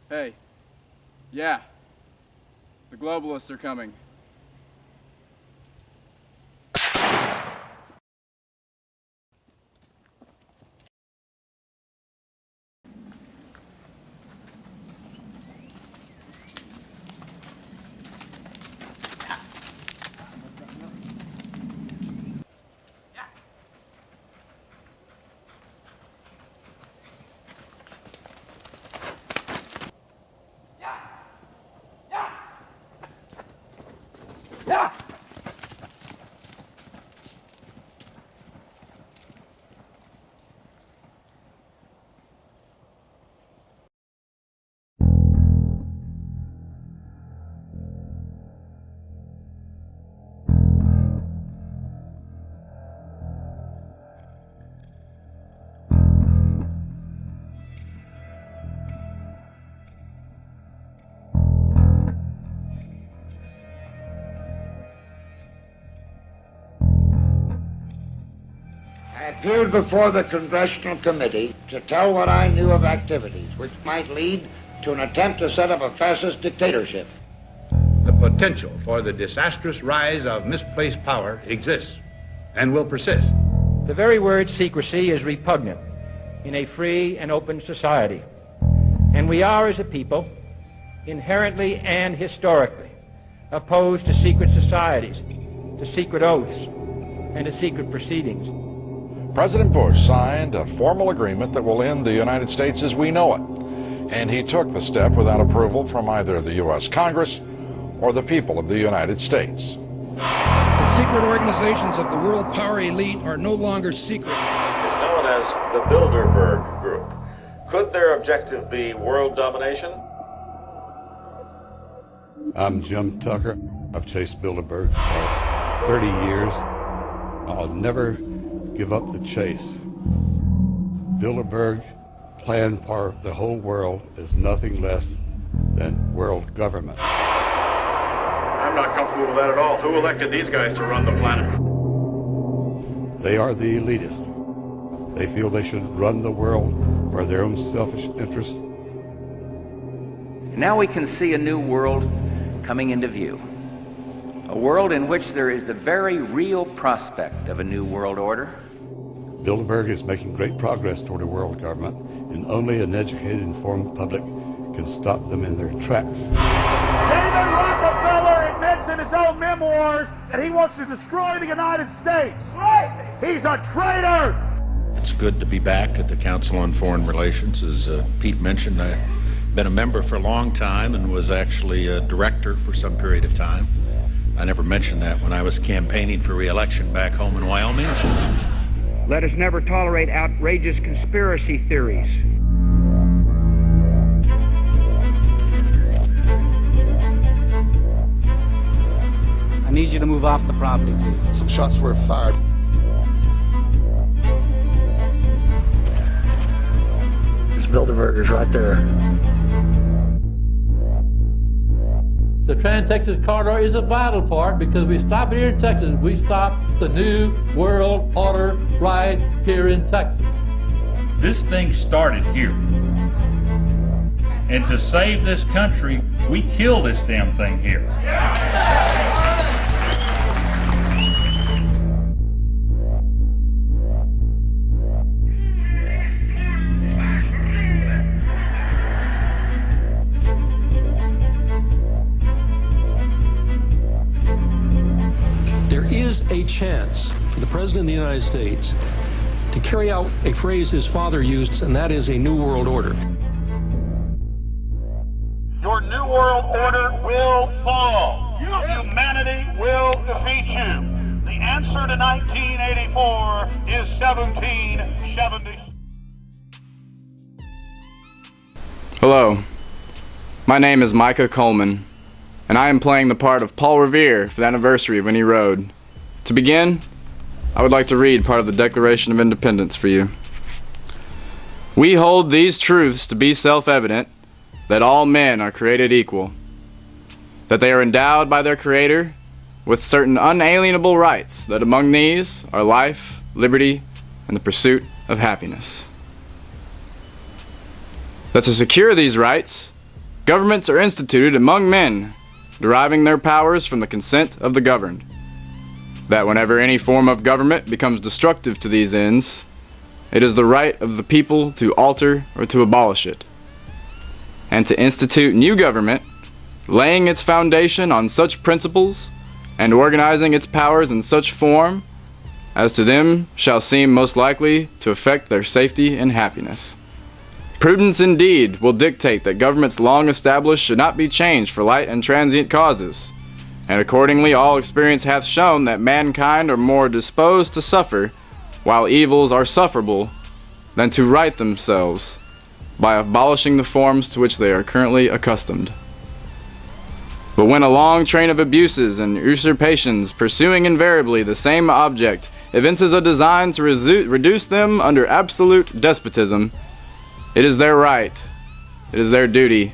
Hey. Yeah. The globalists are coming. I appeared before the Congressional Committee to tell what I knew of activities which might lead to an attempt to set up a fascist dictatorship. The potential for the disastrous rise of misplaced power exists and will persist. The very word secrecy is repugnant in a free and open society. And we are, as a people, inherently and historically opposed to secret societies, to secret oaths, and to secret proceedings. President Bush signed a formal agreement that will end the United States as we know it. And he took the step without approval from either the U.S. Congress or the people of the United States. The secret organizations of the world power elite are no longer secret. It's known as the Bilderberg Group. Could their objective be world domination? I'm Jim Tucker. I've chased Bilderberg for 30 years. I'll never give up the chase. Bilderberg plan for the whole world is nothing less than world government. I'm not comfortable with that at all. Who elected these guys to run the planet? They are the elitists. They feel they should run the world for their own selfish interests. Now we can see a new world coming into view. A world in which there is the very real prospect of a new world order. Bilderberg is making great progress toward a world government, and only an educated, informed public can stop them in their tracks. David Rockefeller admits in his own memoirs that he wants to destroy the United States. Right. He's a traitor. It's good to be back at the Council on Foreign Relations. As Pete mentioned, I've been a member for a long time and was actually a director for some period of time. I never mentioned that when I was campaigning for re-election back home in Wyoming. Let us never tolerate outrageous conspiracy theories. I need you to move off the property, please. Some shots were fired. There's Bilderbergers right there. The Trans-Texas Corridor is a vital part because we stop it here in Texas. We stop the New World Order right here in Texas. This thing started here. And to save this country, we kill this damn thing here. A chance for the President of the United States to carry out a phrase his father used, and that is a New World Order. Your New World Order will fall. Humanity will defeat you. The answer to 1984 is 1770. Hello. My name is Micah Coleman, and I am playing the part of Paul Revere for the anniversary of when he rode. To begin, I would like to read part of the Declaration of Independence for you. We hold these truths to be self-evident, that all men are created equal, that they are endowed by their Creator with certain unalienable rights, that among these are life, liberty, and the pursuit of happiness. That to secure these rights, governments are instituted among men, deriving their powers from the consent of the governed. That whenever any form of government becomes destructive to these ends, it is the right of the people to alter or to abolish it, and to institute new government, laying its foundation on such principles and organizing its powers in such form as to them shall seem most likely to affect their safety and happiness. Prudence indeed will dictate that governments long established should not be changed for light and transient causes, and accordingly all experience hath shown that mankind are more disposed to suffer, while evils are sufferable, than to right themselves by abolishing the forms to which they are currently accustomed. But when a long train of abuses and usurpations, pursuing invariably the same object, evinces a design to reduce them under absolute despotism, it is their right, it is their duty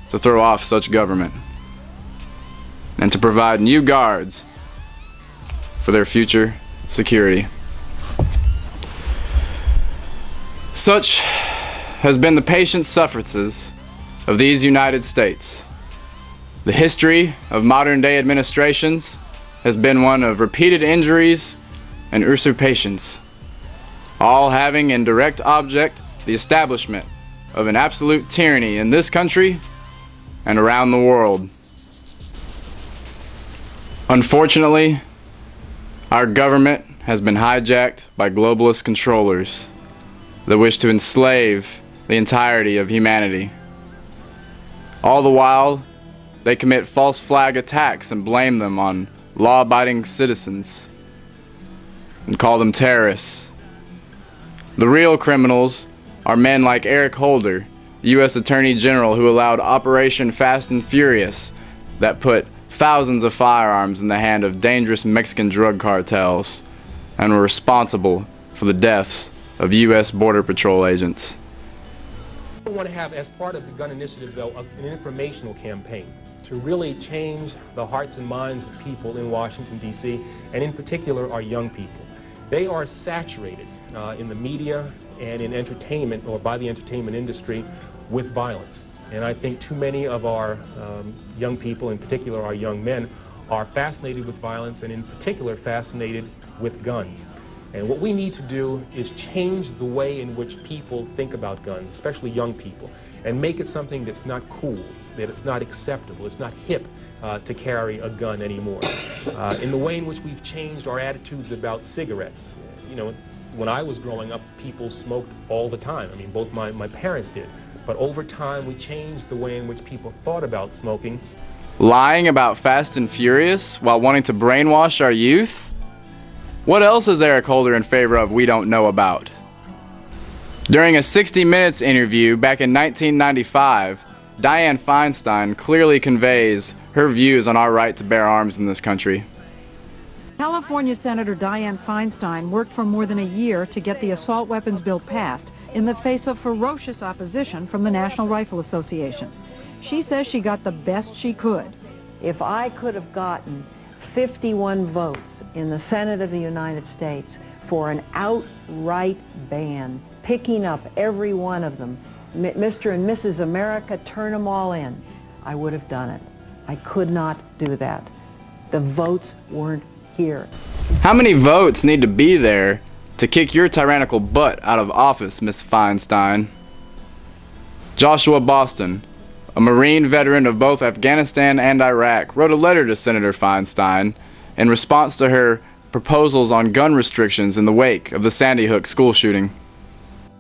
to throw off such government and to provide new guards for their future security. Such has been the patient sufferances of these United States. The history of modern-day administrations has been one of repeated injuries and usurpations, all having in direct object the establishment of an absolute tyranny in this country and around the world. Unfortunately, our government has been hijacked by globalist controllers that wish to enslave the entirety of humanity. All the while, they commit false flag attacks and blame them on law-abiding citizens and call them terrorists. The real criminals are men like Eric Holder, U.S. Attorney General, who allowed Operation Fast and Furious that put thousands of firearms in the hand of dangerous Mexican drug cartels and were responsible for the deaths of U.S. Border Patrol agents. We want to have, as part of the gun initiative, though, an informational campaign to really change the hearts and minds of people in Washington, D.C., and in particular our young people. They are saturated in the media and in entertainment, or by the entertainment industry, with violence. And I think too many of our young people, in particular our young men, are fascinated with violence and in particular fascinated with guns. And what we need to do is change the way in which people think about guns, especially young people, and make it something that's not cool, that it's not acceptable, it's not hip to carry a gun anymore. In the way in which we've changed our attitudes about cigarettes. You know, when I was growing up, people smoked all the time. I mean, both my parents did. But over time, we changed the way in which people thought about smoking. Lying about Fast and Furious while wanting to brainwash our youth? What else is Eric Holder in favor of we don't know about? During a 60 Minutes interview back in 1995, Dianne Feinstein clearly conveys her views on our right to bear arms in this country. California Senator Dianne Feinstein worked for more than a year to get the assault weapons bill passed in the face of ferocious opposition from the National Rifle Association. She says she got the best she could. If I could have gotten 51 votes in the Senate of the United States for an outright ban, picking up every one of them, Mr. and Mrs. America, turn them all in, I would have done it. I could not do that. The votes weren't here. How many votes need to be there to kick your tyrannical butt out of office, Miss Feinstein? Joshua Boston, a Marine veteran of both Afghanistan and Iraq, wrote a letter to Senator Feinstein in response to her proposals on gun restrictions in the wake of the Sandy Hook school shooting.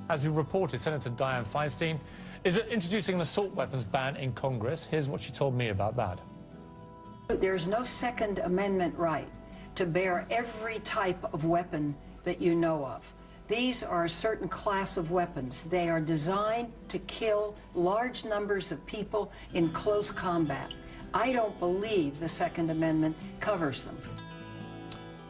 As we reported, Senator Dianne Feinstein is introducing an assault weapons ban in Congress. Here's what she told me about that. There's no Second Amendment right to bear every type of weapon that you know of. These are a certain class of weapons. They are designed to kill large numbers of people in close combat. I don't believe the Second Amendment covers them.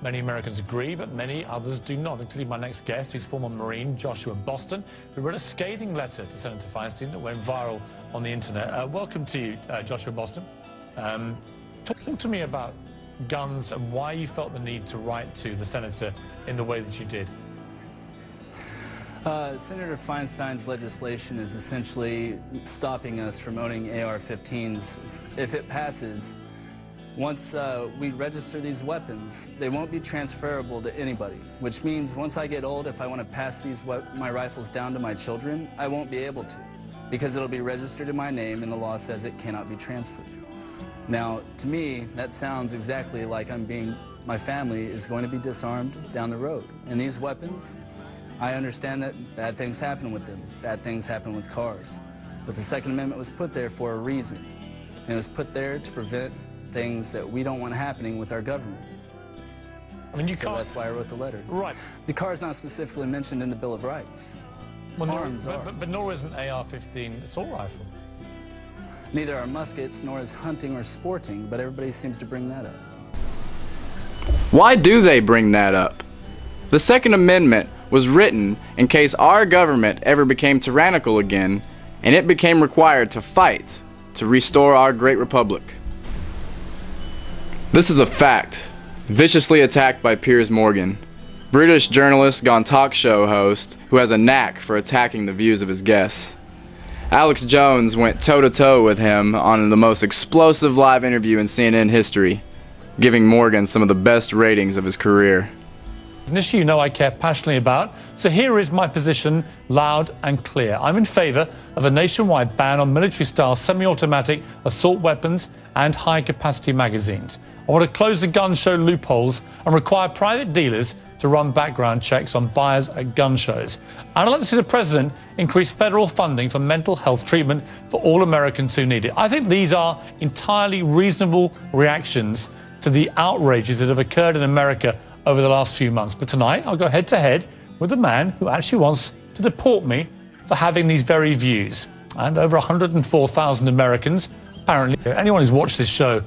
Many Americans agree, but many others do not, including my next guest, who's former Marine Joshua Boston, who wrote a scathing letter to Senator Feinstein that went viral on the internet. Welcome to you, Joshua Boston. Talk to me about guns and why you felt the need to write to the senator in the way that you did. Senator Feinstein's legislation is essentially stopping us from owning AR-15s. If it passes, once we register these weapons, they won't be transferable to anybody, which means once I get old, if I want to pass my rifles down to my children, I won't be able to, because it'll be registered in my name and the law says it cannot be transferred. Now, to me, that sounds exactly like my family is going to be disarmed down the road. And these weapons, I understand that bad things happen with them. Bad things happen with cars. But the Second Amendment was put there for a reason. And it was put there to prevent things that we don't want happening with our government. I mean, that's why I wrote the letter. Right. The car is not specifically mentioned in the Bill of Rights. Well, Arms are. But nor is an AR-15 assault rifle. Neither are muskets, nor is hunting or sporting, but everybody seems to bring that up. Why do they bring that up? The Second Amendment was written in case our government ever became tyrannical again, and it became required to fight to restore our great republic. This is a fact, viciously attacked by Piers Morgan, British journalist gone talk show host who has a knack for attacking the views of his guests. Alex Jones went toe-to-toe with him on the most explosive live interview in CNN history, giving Morgan some of the best ratings of his career. An issue you know I care passionately about, so here is my position, loud and clear. I'm in favour of a nationwide ban on military-style semi-automatic assault weapons and high-capacity magazines. I want to close the gun show loopholes and require private dealers to run background checks on buyers at gun shows. And I'd like to see the President increase federal funding for mental health treatment for all Americans who need it. I think these are entirely reasonable reactions to the outrages that have occurred in America over the last few months. But tonight, I'll go head-to-head with a man who actually wants to deport me for having these very views. And over 104,000 Americans, apparently, anyone who's watched this show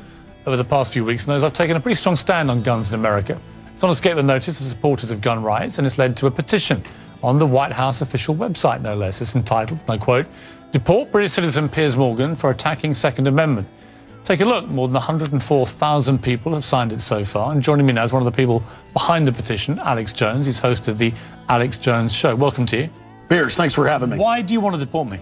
over the past few weeks knows I've taken a pretty strong stand on guns in America. It's not escaped the notice of supporters of gun rights, and it's led to a petition on the White House official website, no less. It's entitled, and I quote, "Deport British citizen Piers Morgan for attacking Second Amendment." Take a look. More than 104,000 people have signed it so far. And joining me now is one of the people behind the petition, Alex Jones. He's host of the Alex Jones Show. Welcome to you. Piers, thanks for having me. Why do you want to deport me?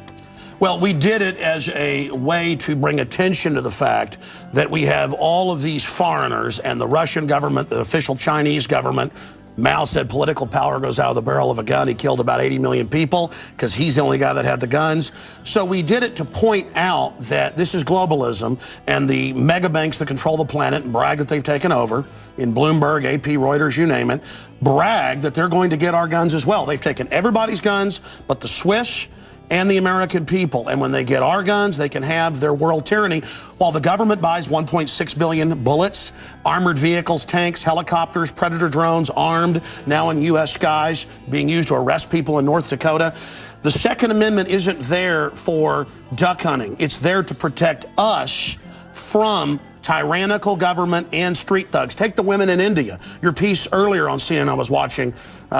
Well, we did it as a way to bring attention to the fact that we have all of these foreigners and the Russian government, the official Chinese government. Mao said political power goes out of the barrel of a gun. He killed about 80 million people because he's the only guy that had the guns. So we did it to point out that this is globalism, and the mega banks that control the planet and brag that they've taken over, in Bloomberg, AP, Reuters, you name it, brag that they're going to get our guns as well. They've taken everybody's guns but the Swiss and the American people. And when they get our guns, they can have their world tyranny, while the government buys 1.6 billion bullets, armored vehicles, tanks, helicopters, Predator drones, armed, now in U.S. skies, being used to arrest people in North Dakota. The Second Amendment isn't there for duck hunting. It's there to protect us from tyrannical government and street thugs. Take the women in India. Your piece earlier on CNN I was watching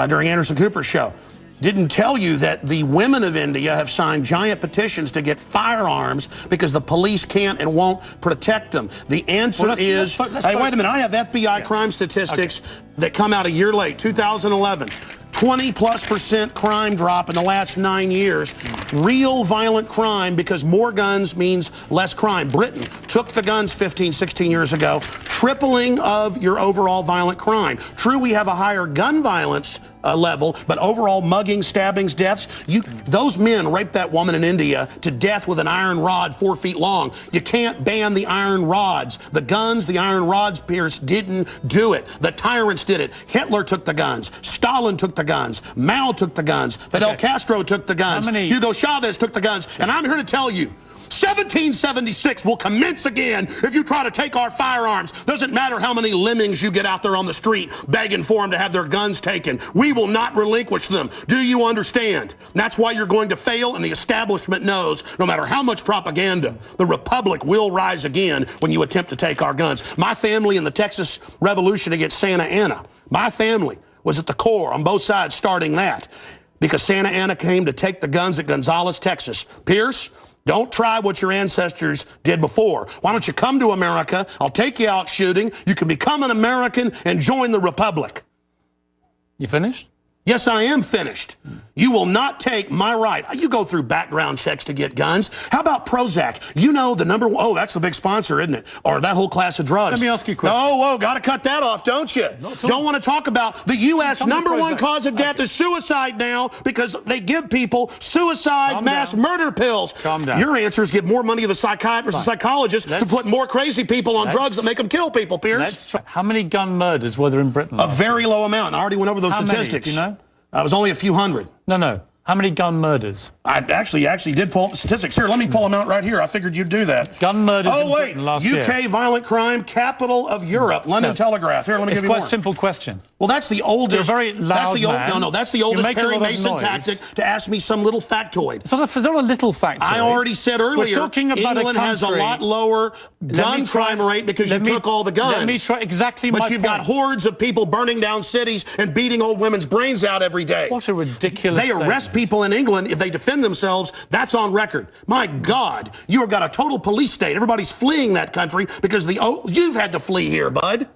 during Anderson Cooper's show didn't tell you that the women of India have signed giant petitions to get firearms because the police can't and won't protect them. The answer is, hey, wait a minute, I have FBI crime statistics that come out a year late, 2011. 20+% crime drop in the last 9 years. Real violent crime, because more guns means less crime. Britain took the guns 15, 16 years ago, tripling of your overall violent crime. True, we have a higher gun violence level, but overall mugging, stabbings, deaths, those men raped that woman in India to death with an iron rod 4 feet long. You can't ban the iron rods. The guns, the iron rods, Pierce, didn't do it. The tyrants did it. Hitler took the guns. Stalin took the guns. Mao took the guns. Fidel Castro took the guns. Hugo Chavez took the guns. And I'm here to tell you, 1776 will commence again if you try to take our firearms. Doesn't matter how many lemmings you get out there on the street begging for them to have their guns taken. We will not relinquish them. Do you understand? That's why you're going to fail, and the establishment knows no matter how much propaganda, the Republic will rise again when you attempt to take our guns. My family in the Texas Revolution against Santa Anna, my family was at the core on both sides starting that, because Santa Anna came to take the guns at Gonzales, Texas. Pierce, don't try what your ancestors did before. Why don't you come to America? I'll take you out shooting. You can become an American and join the Republic. You finished? Yes, I am finished. You will not take my right. You go through background checks to get guns. How about Prozac? You know the number one, oh, that's the big sponsor, isn't it? Or that whole class of drugs. Let me ask you a question. Oh, got to cut that off, don't you? Don't want to talk about the U.S. number one cause of death is suicide now because they give people suicide mass murder pills. Calm down. Your answer is give more money to the psychiatrists and psychologists to put more crazy people on drugs that make them kill people, Pierce. How many gun murders were there in Britain? A very low amount. I already went over those statistics. Do you know? It was only a few hundred. No. How many gun murders? I actually did pull up the statistics. Here, let me pull them out right here. I figured you'd do that. Gun murders in Britain last year. UK violent crime, capital of Europe. London Telegraph. Here, let me give you more. It's quite a simple question. Well, that's the oldest. You're a very loud man. That's the oldest Perry Mason tactic to ask me some little factoid. It's not a little factoid. I already said earlier, We're talking about England has a lot lower gun crime rate because you took all the guns. Let me try exactly my point. But you've got hordes of people burning down cities and beating old women's brains out every day. What a ridiculous They arrest people in England if they defend themselves. That's on record. My God, you've got a total police state. Everybody's fleeing that country because you've had to flee here, bud.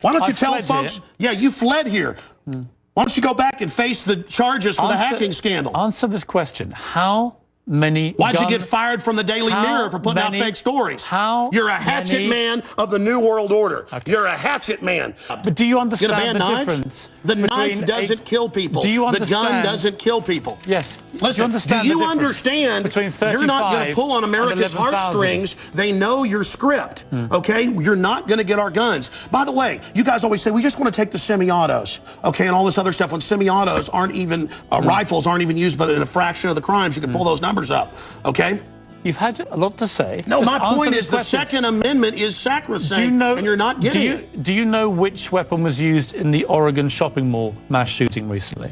Why don't you tell folks? Here. Yeah, you fled here. Why don't you go back and face the charges for the hacking scandal? Answer this question. How many Why'd you get fired from the Daily Mirror for putting out fake stories? You're a hatchet man of the New World Order. Okay. You're a hatchet man. But do you understand the difference? The knife doesn't kill people. Do you understand? The gun doesn't kill people. Yes. Listen, do you understand you're not going to pull on America's heartstrings? They know your script, okay? You're not going to get our guns. By the way, you guys always say, we just want to take the semi-autos, okay, and all this other stuff when semi-autos aren't even, rifles aren't even used but in a fraction of the crimes. You can pull those numbers up, okay? You've had a lot to say. No, my point is the Second Amendment is sacrosanct, and you're not getting it. Do you know which weapon was used in the Oregon shopping mall mass shooting recently?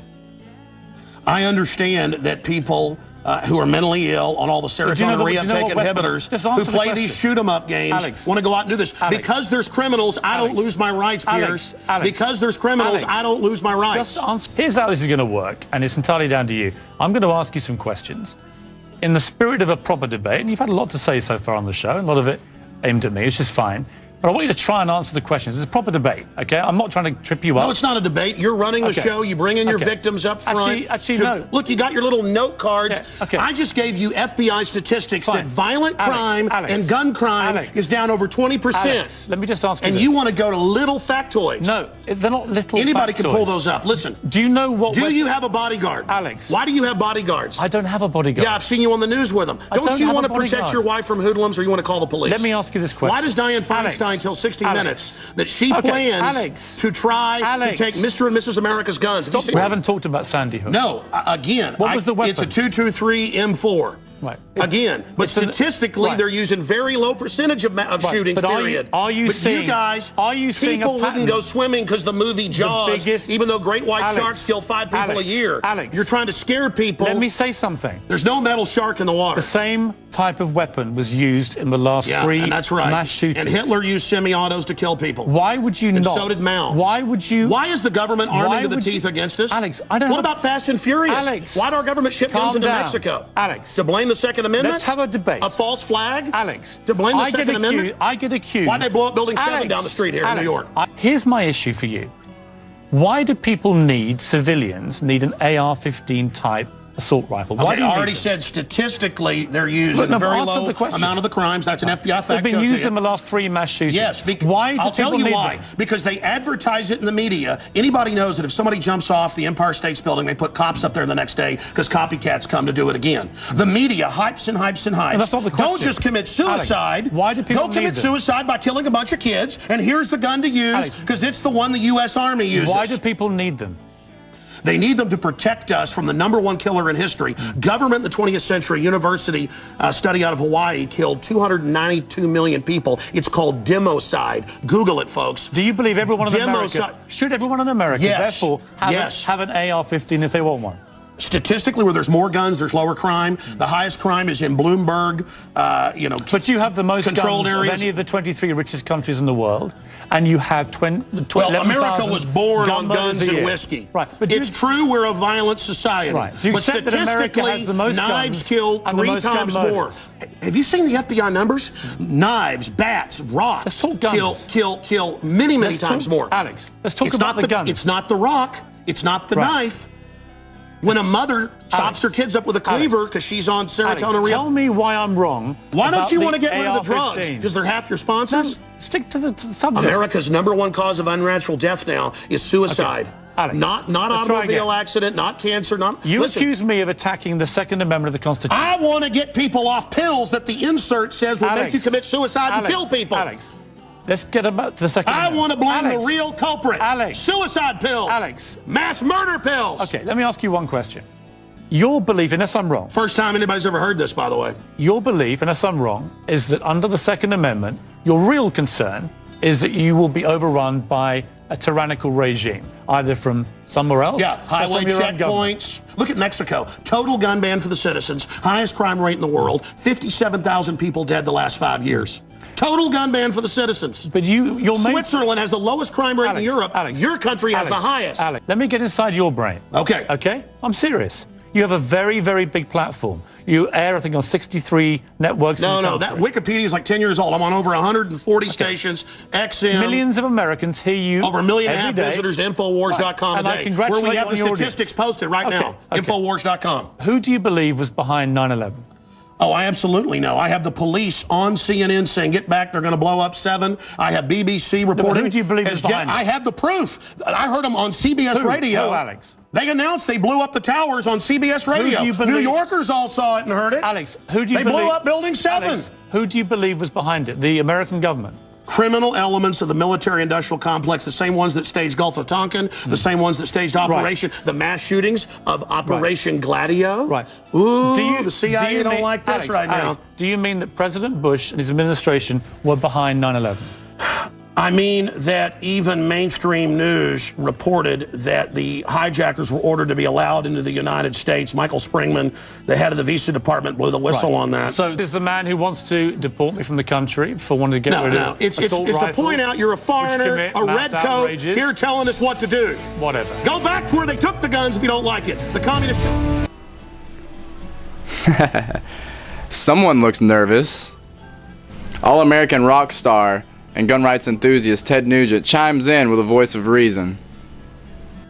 I understand that people who are mentally ill on all the serotonin reuptake inhibitors who play these shoot-'em-up games want to go out and do this. Because there's criminals, I don't lose my rights, Pierce. Because there's criminals, I don't lose my rights. Here's how this is going to work, and it's entirely down to you. I'm going to ask you some questions. In the spirit of a proper debate, and you've had a lot to say so far on the show, and a lot of it aimed at me, which is fine. But I want you to try and answer the questions. It's a proper debate, okay? I'm not trying to trip you up. No, it's not a debate. You're running the show. You bring in your victims up front. Actually, no. Look, you got your little note cards. I just gave you FBI statistics that violent crime and gun crime is down over 20%. Let me just ask you this. And you want to go to little factoids. No, they're not little Anybody factoids. can pull those up. Listen. Do you know what... Do you have a bodyguard? Alex. Why do you have bodyguards? I don't have a bodyguard. Yeah, I've seen you on the news with them. Don't you want to protect your wife from hoodlums or you want to call the police? Let me ask you this question. Why does Dianne Feinstein tell 60 Minutes that she plans to try to take Mr. and Mrs. America's guns? We haven't talked about Sandy Hook. No, again, what was the weapon? It's a 223 M4. Right. Again, but statistically, they're using very low percentage of shootings, period. Are you seeing, you guys, people wouldn't go swimming because the movie Jaws, even though great white sharks kill 5 people a year. You're trying to scare people. Let me say something. There's no metal shark in the water. The same type of weapon was used in the last 3 mass shootings. And Hitler used semi-autos to kill people. Why would you not? And so did Mao. Why would you? Why is the government arming to the teeth against us? Alex, I don't What about Fast and Furious? Alex, why did our government ship guns into Mexico? Alex. To blame the Second Amendment? Let's have a debate. A false flag? Alex. To blame the Second Amendment? I get accused. Why'd they blow up Building 7 down the street here in New York? Here's my issue for you. Why do people civilians need an AR-15 type assault rifle? Why they already said statistically they're used in a very low amount of the crimes. That's an FBI fact. They've been used in the last 3 mass shootings. Yes. Why? I'll tell you why. Because they advertise it in the media. Anybody knows that if somebody jumps off the Empire State Building, they put cops up there the next day because copycats come to do it again. The media hypes and hypes and hypes. And that's not the question. Don't just commit suicide. Alex, why do people commit suicide by killing a bunch of kids, and here's the gun to use because it's the one the U.S. Army uses. Why do people need them? They need them to protect us from the #1 killer in history. Government in the 20th century, university study out of Hawaii killed 292 million people. It's called democide. Google it, folks. Do you believe everyone in America should everyone in America therefore have an AR-15 if they want one? Statistically, where there's more guns, there's lower crime. The highest crime is in Bloomberg, But you have the most guns of any of the 23 richest countries in the world, and you have Well, America was born on guns and whiskey. Right. But it's true we're a violent society. Right. So you accept that America has the most knives kill 3 times more. Have you seen the FBI numbers? Knives, bats, rocks kill many times more. Alex, let's talk about the guns. It's not the rock. It's not the knife. When a mother chops her kids up with a cleaver because she's on serotonin. Tell me why I'm wrong. Why don't you want to get rid of the AR-15s? drugs? Because they're half your sponsors? No, stick to the subject. America's #1 cause of unnatural death now is suicide. Okay. Alex, not automobile accident, not cancer, not... You accuse me of attacking the Second Amendment of the Constitution. I want to get people off pills that the insert says will make you commit suicide and kill people. Alex, let's get about the Second Amendment. I want to blame the real culprit. Alex. Suicide pills. Alex. Mass murder pills. Okay, let me ask you one question. Your belief, unless I'm wrong... First time anybody's ever heard this, by the way. Your belief, unless I'm wrong, is that under the Second Amendment, your real concern is that you will be overrun by a tyrannical regime, either from somewhere else Yeah, or highway from your own government. checkpoints. Look at Mexico. Total gun ban for the citizens. Highest crime rate in the world. 57,000 people dead the last 5 years. Total gun ban for the citizens. But you're Switzerland has the lowest crime rate in Europe. Your country has the highest. Alex, let me get inside your brain. Okay. Okay? I'm serious. You have a very, very big platform. You air, I think, on 63 networks. No, that Wikipedia is like 10 years old. I'm on over 140 stations, XM. Millions of Americans hear you over 1.5 million day. visitors to Infowars.com and today. I congratulate where we have the you on your statistics posted right now. Infowars.com. Who do you believe was behind 9/11? Oh, I absolutely know. I have the police on CNN saying, get back, they're going to blow up 7. I have BBC reporting. Who do you believe is behind I have the proof. I heard them on CBS Radio. Who, Alex? They announced they blew up the towers on CBS Radio. New Yorkers all saw it and heard it. Alex, who do you believe? They blew believe? up Building 7. Alex, who do you believe was behind it? The American government? Criminal elements of the military-industrial complex, the same ones that staged Gulf of Tonkin, the same ones that staged Operation, the mass shootings of Operation Gladio. Right. Ooh, the CIA don't like this right now. Do you mean that President Bush and his administration were behind 9/11? I mean that even mainstream news reported that the hijackers were ordered to be allowed into the United States. Michael Springman, the head of the visa department, blew the whistle on that. So this is a man who wants to deport me from the country for wanting to get rid of it's to point out you're a foreigner, a red coat, here telling us what to do. Whatever. Go back to where they took the guns if you don't like it. The communist... Someone looks nervous. All-American rock star and gun rights enthusiast Ted Nugent chimes in with a voice of reason.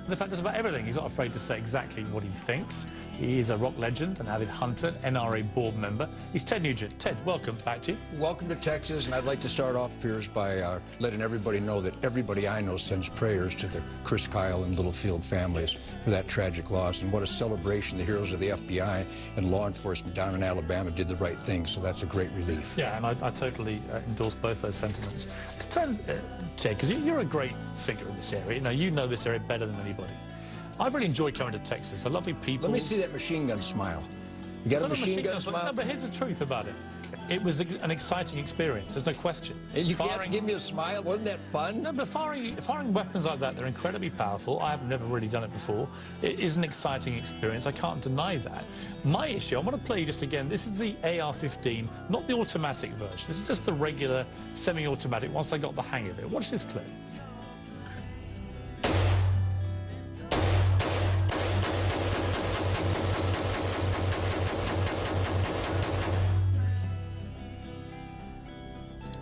The fact is about everything. He's not afraid to say exactly what he thinks. He is a rock legend, an avid hunter, NRA board member. He's Ted Nugent. Ted, welcome back to you. Welcome to Texas, and I'd like to start off, Piers, by letting everybody know that everybody I know sends prayers to the Chris Kyle and Littlefield families for that tragic loss. And what a celebration. The heroes of the FBI and law enforcement down in Alabama did the right thing, so that's a great relief. Yeah, and I totally endorse both those sentiments. To turn, Ted, because you're a great figure in this area. You know this area better than anybody. I've really enjoyed coming to Texas. I lovely people. Let me see that machine gun smile. You got a machine gun smile? No, but here's the truth about it. It was an exciting experience. There's no question. And you can't give me a smile? Wasn't that fun? No, but firing weapons like that, they're incredibly powerful. I have never really done it before. It is an exciting experience. I can't deny that. My issue, I want to play you just again. This is the AR-15, not the automatic version. This is just the regular semi-automatic once I got the hang of it. Watch this clip.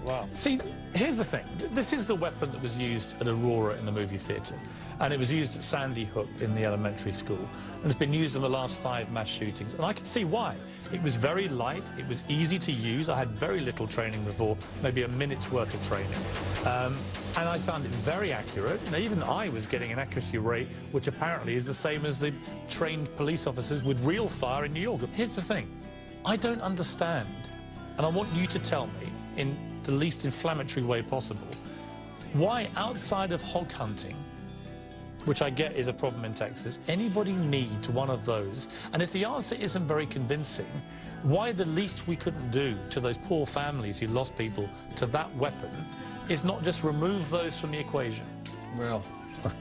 Wow. See, here's the thing. This is the weapon that was used at Aurora in the movie theatre, and it was used at Sandy Hook in the elementary school, and it's been used in the last 5 mass shootings, and I can see why. It was very light, it was easy to use, I had very little training before, maybe a minute's worth of training, and I found it very accurate. Even I was getting an accuracy rate which apparently is the same as the trained police officers with real fire in New York. Here's the thing, I don't understand, and I want you to tell me in the least inflammatory way possible, why outside of hog hunting, which I get is a problem in Texas, anybody needs one of those? And if the answer isn't very convincing, why the least we couldn't do to those poor families who lost people to that weapon is not just remove those from the equation? Well,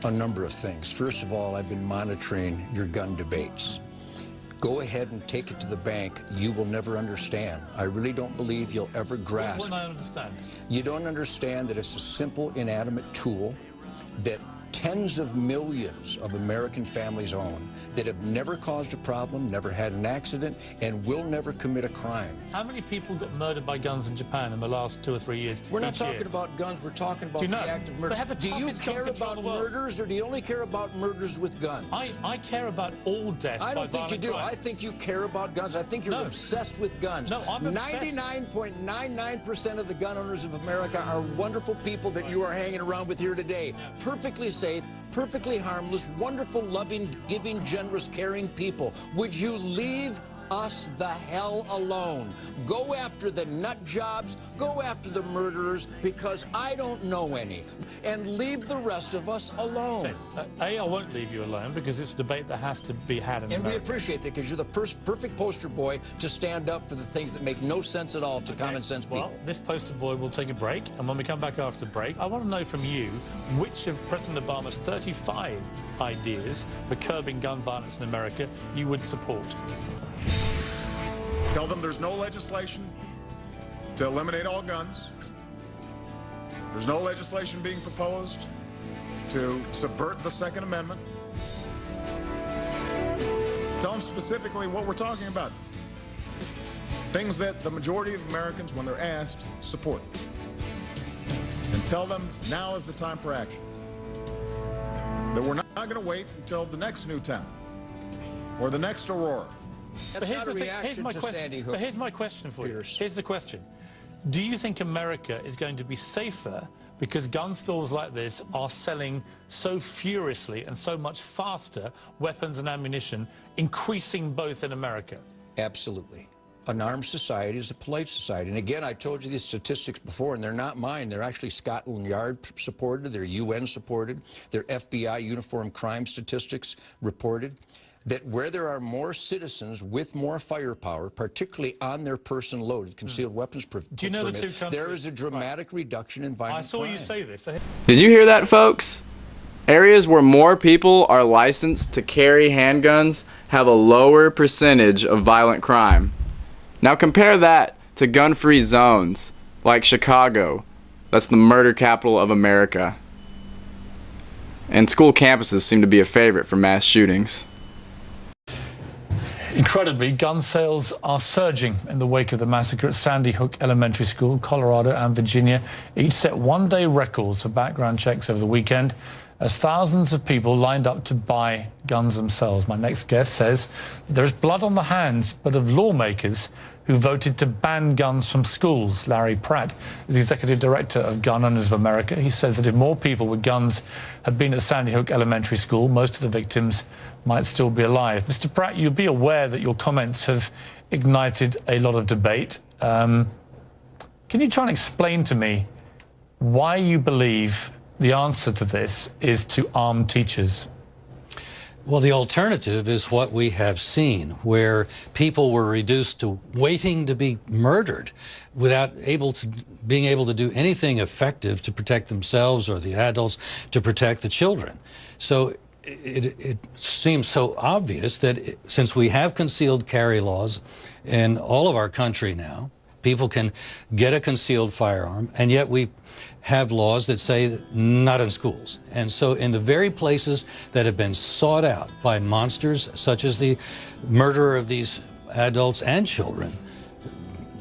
a number of things. First of all, I've been monitoring your gun debates. Go ahead and take it to the bank. You will never understand. I really don't believe you'll ever grasp. What don't I understand? You don't understand that it's a simple, inanimate tool that tens of millions of American families own that have never caused a problem, never had an accident, and will never commit a crime. How many people got murdered by guns in Japan in the last 2 or 3 years? We're not talking about guns, we're talking about the act of murder. Do you care about murders, or do you only care about murders with guns? I care about all death. I don't think you do. Crime. I think you care about guns. I think you're obsessed with guns. No, I'm obsessed. 99.99% of the gun owners of America are wonderful people that you are hanging around with here today. Perfectly safe, perfectly harmless, wonderful, loving, giving, generous, caring people. Would you leave us the hell alone? Go after the nut jobs, go after the murderers, because I don't know any, and leave the rest of us alone. I won't leave you alone, because it's a debate that has to be had in America. We appreciate that, because you're the perfect poster boy to stand up for the things that make no sense at all to common sense people. Well, this poster boy will take a break, and when we come back after the break, I want to know from you which of President Obama's 35 ideas for curbing gun violence in America you would support. Tell them there's no legislation to eliminate all guns. There's no legislation being proposed to subvert the Second Amendment. Tell them specifically what we're talking about. Things that the majority of Americans, when they're asked, support. And tell them now is the time for action. That we're not going to wait until the next Newtown or the next Aurora. But here's my question for you. Here's the question. Do you think America is going to be safer because gun stores like this are selling so furiously and so much faster weapons and ammunition, increasing both in America? Absolutely. An armed society is a polite society. And again, I told you these statistics before, and they're not mine. They're actually Scotland Yard supported. They're UN supported. They're FBI uniform crime statistics reported. That where there are more citizens with more firepower, particularly on their person loaded concealed weapons permit, Do you know the two countries? There is a dramatic reduction in violent crime. I saw you say this. Did you hear that, folks? Areas where more people are licensed to carry handguns have a lower percentage of violent crime. Now compare that to gun-free zones like Chicago. That's the murder capital of America. And school campuses seem to be a favorite for mass shootings. Incredibly, gun sales are surging in the wake of the massacre at Sandy Hook Elementary School. Colorado and Virginia each set one-day records for background checks over the weekend as thousands of people lined up to buy guns themselves. My next guest says there is blood on the hands, but of lawmakers who voted to ban guns from schools. Larry Pratt is the executive director of Gun Owners of America. He says that if more people with guns had been at Sandy Hook Elementary School, most of the victims might still be alive. Mr. Pratt, you'll be aware that your comments have ignited a lot of debate. Can you try and explain to me why you believe the answer to this is to arm teachers? Well, the alternative is what we have seen, where people were reduced to waiting to be murdered without being able to do anything effective to protect themselves or the adults to protect the children. So it seems so obvious that since we have concealed carry laws in all of our country now, people can get a concealed firearm, and yet we have laws that say not in schools. And so in the very places that have been sought out by monsters, such as the murderer of these adults and children,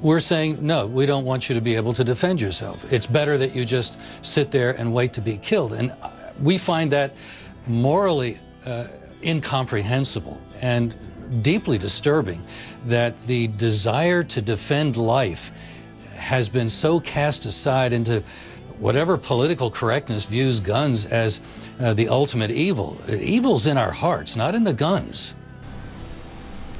we're saying, no, we don't want you to be able to defend yourself. It's better that you just sit there and wait to be killed. And we find that morally incomprehensible and deeply disturbing that the desire to defend life has been so cast aside into whatever political correctness views guns as the ultimate evil. Evil's in our hearts, not in the guns.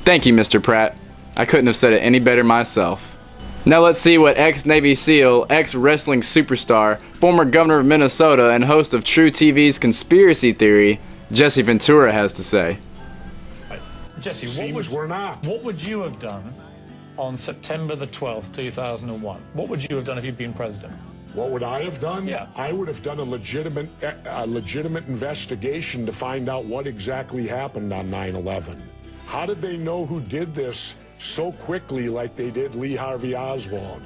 Thank you, Mr. Pratt. I couldn't have said it any better myself. Now let's see what ex-Navy SEAL, ex-wrestling superstar, former governor of Minnesota, and host of True TV's Conspiracy Theory, Jesse Ventura has to say. Jesse, what would you have done on September the 12th, 2001? What would you have done if you'd been president? What would I have done? Yeah. I would have done a legitimate investigation to find out what exactly happened on 9/11. How did they know who did this so quickly like they did Lee Harvey Oswald?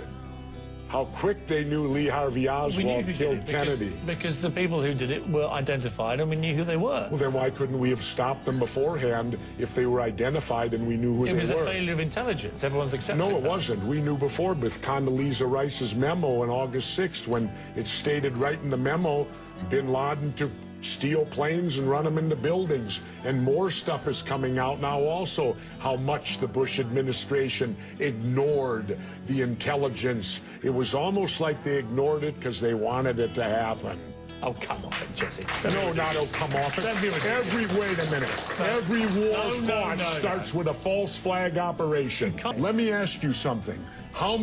how quick they knew Lee Harvey Oswald killed Kennedy. Because the people who did it were identified and we knew who they were. Well, then why couldn't we have stopped them beforehand if they were identified and we knew who they were? It was a failure of intelligence. Everyone's accepted No, it that. wasn't. We knew before with Condoleezza Rice's memo on August 6th when it stated right in the memo, bin Laden to steal planes and run them into buildings. And more stuff is coming out now also, how much the Bush administration ignored the intelligence. It was almost like they ignored it because they wanted it to happen. Oh, come off it, Jesse. No, not oh, come off it. Wait a minute. Every war fought starts with a false flag operation. Let me ask you something. How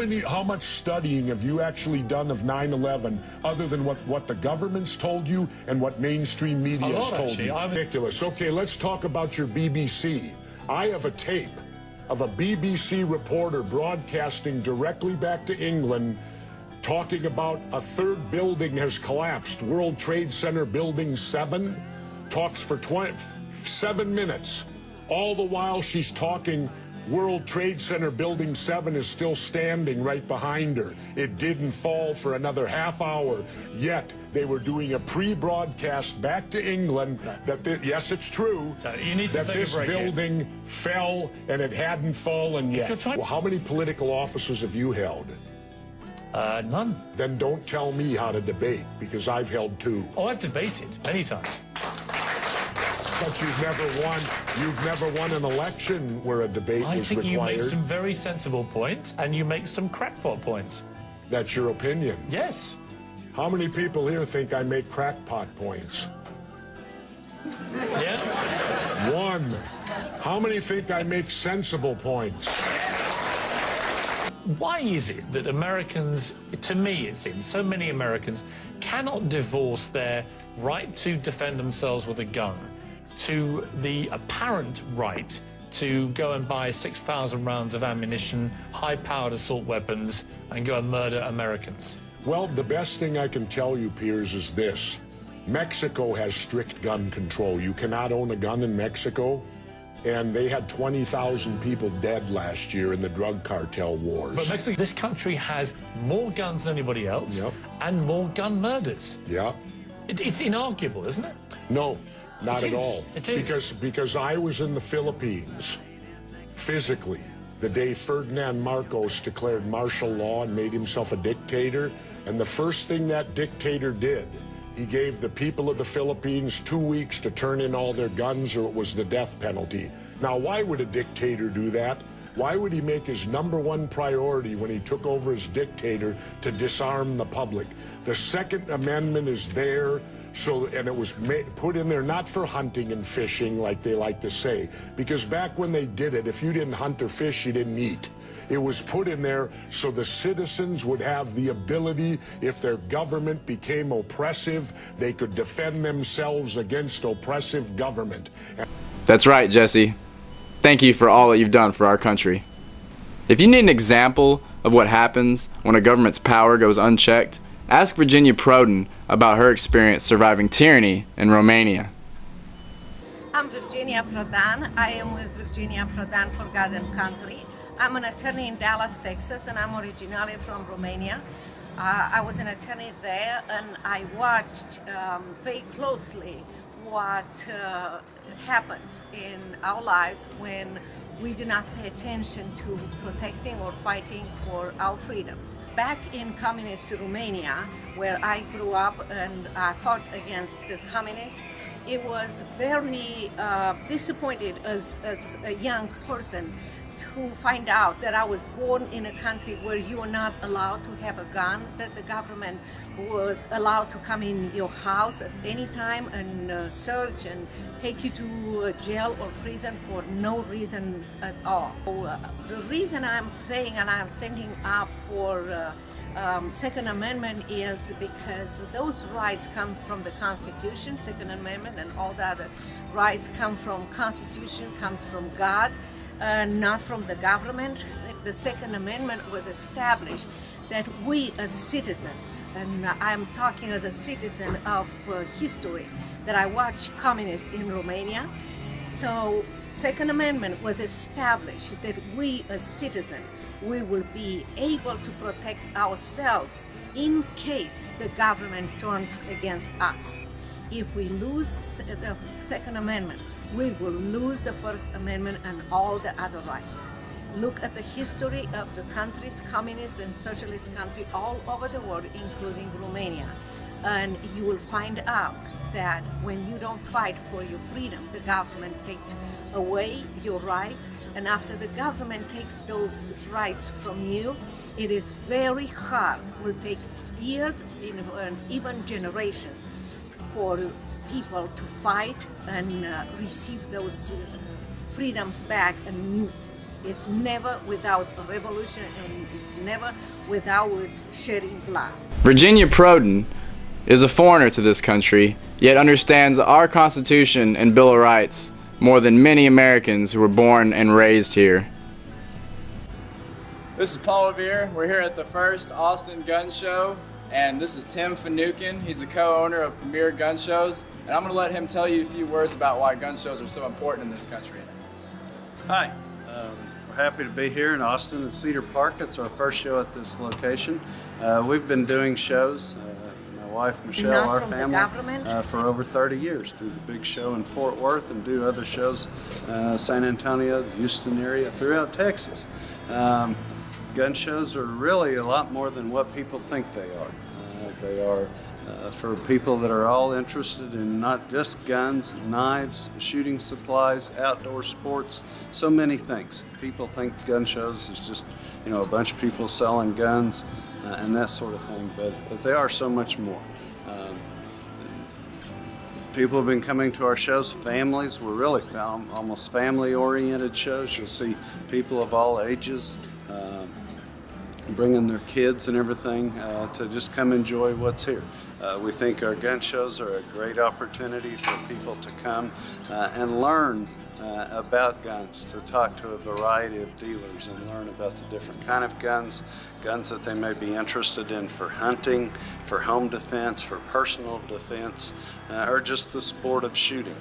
much studying have you actually done of 9/11 other than what the government's told you and what mainstream media has told you? Ridiculous. Okay, let's talk about your BBC. I have a tape of a BBC reporter broadcasting directly back to England talking about a third building has collapsed. World Trade Center Building 7 talks for 7 minutes. All the while she's talking, World Trade Center Building 7 is still standing right behind her. It didn't fall for another half hour, yet they were doing a pre-broadcast back to England that, yes, it's true, that this building fell and it hadn't fallen yet. Well, how many political offices have you held? None. Then don't tell me how to debate, because I've held 2. Oh, I've debated many times. But you've never won an election where a debate was required. I think you make some very sensible points, and you make some crackpot points. That's your opinion? Yes. How many people here think I make crackpot points? Yeah. 1. How many think I make sensible points? Why is it that Americans, to me it seems, so many Americans cannot divorce their right to defend themselves with a gun to the apparent right to go and buy 6,000 rounds of ammunition, high-powered assault weapons, and go and murder Americans? Well, the best thing I can tell you, Piers, is this. Mexico has strict gun control. You cannot own a gun in Mexico. And they had 20,000 people dead last year in the drug cartel wars. But Mexico, this country has more guns than anybody else, and more gun murders. Yeah. It's inarguable, isn't it? No, not It at is. all. It is. Because I was in the Philippines, physically, the day Ferdinand Marcos declared martial law and made himself a dictator. And the first thing that dictator did, he gave the people of the Philippines 2 weeks to turn in all their guns or it was the death penalty. Now, why would a dictator do that? Why would he make his #1 priority when he took over as dictator to disarm the public? The Second Amendment is there, and it was put in there not for hunting and fishing like they like to say, because back when they did it, if you didn't hunt or fish, you didn't eat. It was put in there so the citizens would have the ability, if their government became oppressive, they could defend themselves against oppressive government. That's right, Jesse. Thank you for all that you've done for our country. If you need an example of what happens when a government's power goes unchecked, ask Virginia Proden about her experience surviving tyranny in Romania. I'm Virginia Prodan. I am with Virginia Prodan for God and Country. I'm an attorney in Dallas, Texas, and I'm originally from Romania. I was an attorney there, and I watched very closely what happens in our lives when we do not pay attention to protecting or fighting for our freedoms. Back in communist Romania, where I grew up and I fought against the communists, it was very disappointed as a young person to find out that I was born in a country where you are not allowed to have a gun, that the government was allowed to come in your house at any time and search and take you to jail or prison for no reasons at all. The reason I'm saying and I'm standing up for Second Amendment is because those rights come from the Constitution, Second Amendment, and all the other rights come from Constitution, comes from God, not from the government. The Second Amendment was established that we as citizens, and I'm talking as a citizen of history, that I watched communists in Romania. So Second Amendment was established that we as citizens we will be able to protect ourselves in case the government turns against us. If we lose the Second Amendment, we will lose the First Amendment and all the other rights. Look at the history of the countries, communist and socialist countries all over the world, including Romania. And you will find out that when you don't fight for your freedom, the government takes away your rights. And after the government takes those rights from you, it is very hard. It will take years, even generations, for people to fight and receive those freedoms back. And it's never without a revolution, and it's never without shedding blood. Virginia Proden is a foreigner to this country, yet understands our Constitution and Bill of Rights more than many Americans who were born and raised here. This is Paul Revere. We're here at the first Austin Gun Show, and this is Tim Finucane. He's the co-owner of Premier Gun Shows, and I'm going to let him tell you a few words about why gun shows are so important in this country. Hi. We're happy to be here in Austin at Cedar Park. It's our first show at this location. We've been doing shows, my wife Michelle, our family, for over 30 years. Do the big show in Fort Worth and do other shows, San Antonio, the Houston area, throughout Texas. Gun shows are really a lot more than what people think they are. They are for people that are all interested in not just guns, knives, shooting supplies, outdoor sports, so many things. People think gun shows is just, you know, a bunch of people selling guns and that sort of thing, but they are so much more. People have been coming to our shows, families. We're really almost family-oriented shows. You'll see people of all ages bringing their kids and everything to just come enjoy what's here. We think our gun shows are a great opportunity for people to come and learn about guns, to talk to a variety of dealers and learn about the different kind of guns that they may be interested in for hunting, for home defense, for personal defense, or just the sport of shooting.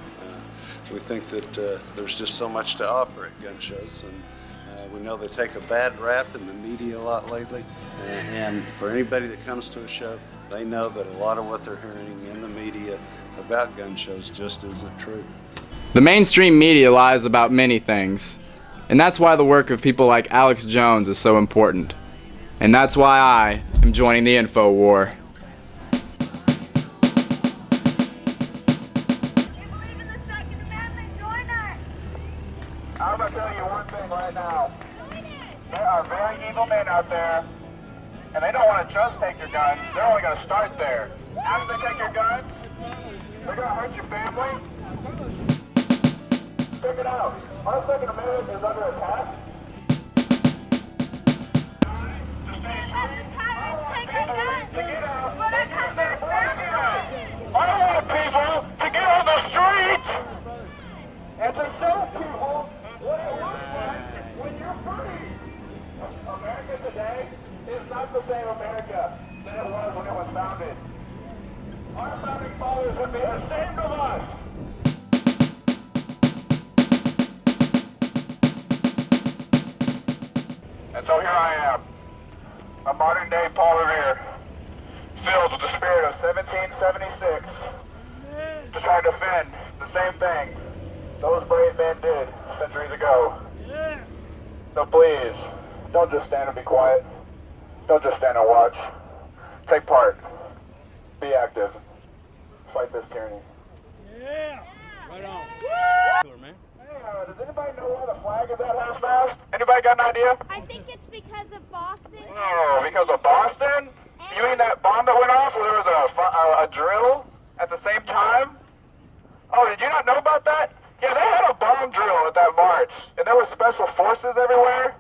We think that there's just so much to offer at gun shows, and we know they take a bad rap in the media a lot lately, and for anybody that comes to a show, they know that a lot of what they're hearing in the media about gun shows just isn't true. The mainstream media lies about many things, and that's why the work of people like Alex Jones is so important. And that's why I am joining the Info War. I'm going to tell you one thing right now. There are very evil men out there, and they don't want to just take your guns. They're only going to start there. After they take your guns, they're going to hurt your family. Check it out. Our Second Amendment is under attack. I want people to get on the street and to show people what it looks like when you're free. America today is not the same America that it was when it was founded. Our founding fathers would be ashamed of us. And so here I am, a modern day Paul Revere, filled with the spirit of 1776, to try to defend the same thing those brave men did centuries ago. So please, don't just stand and be quiet. Don't just stand and watch. Take part. Be active. Fight this tyranny. Yeah! Right on. Hey, does anybody know why the flag is at half-mast? Anybody got an idea? I think it's because of Boston. Oh, because of Boston? You mean that bomb that went off where there was a drill at the same time? Oh, did you not know about that? Yeah, they had a bomb drill at that march, and there were special forces everywhere.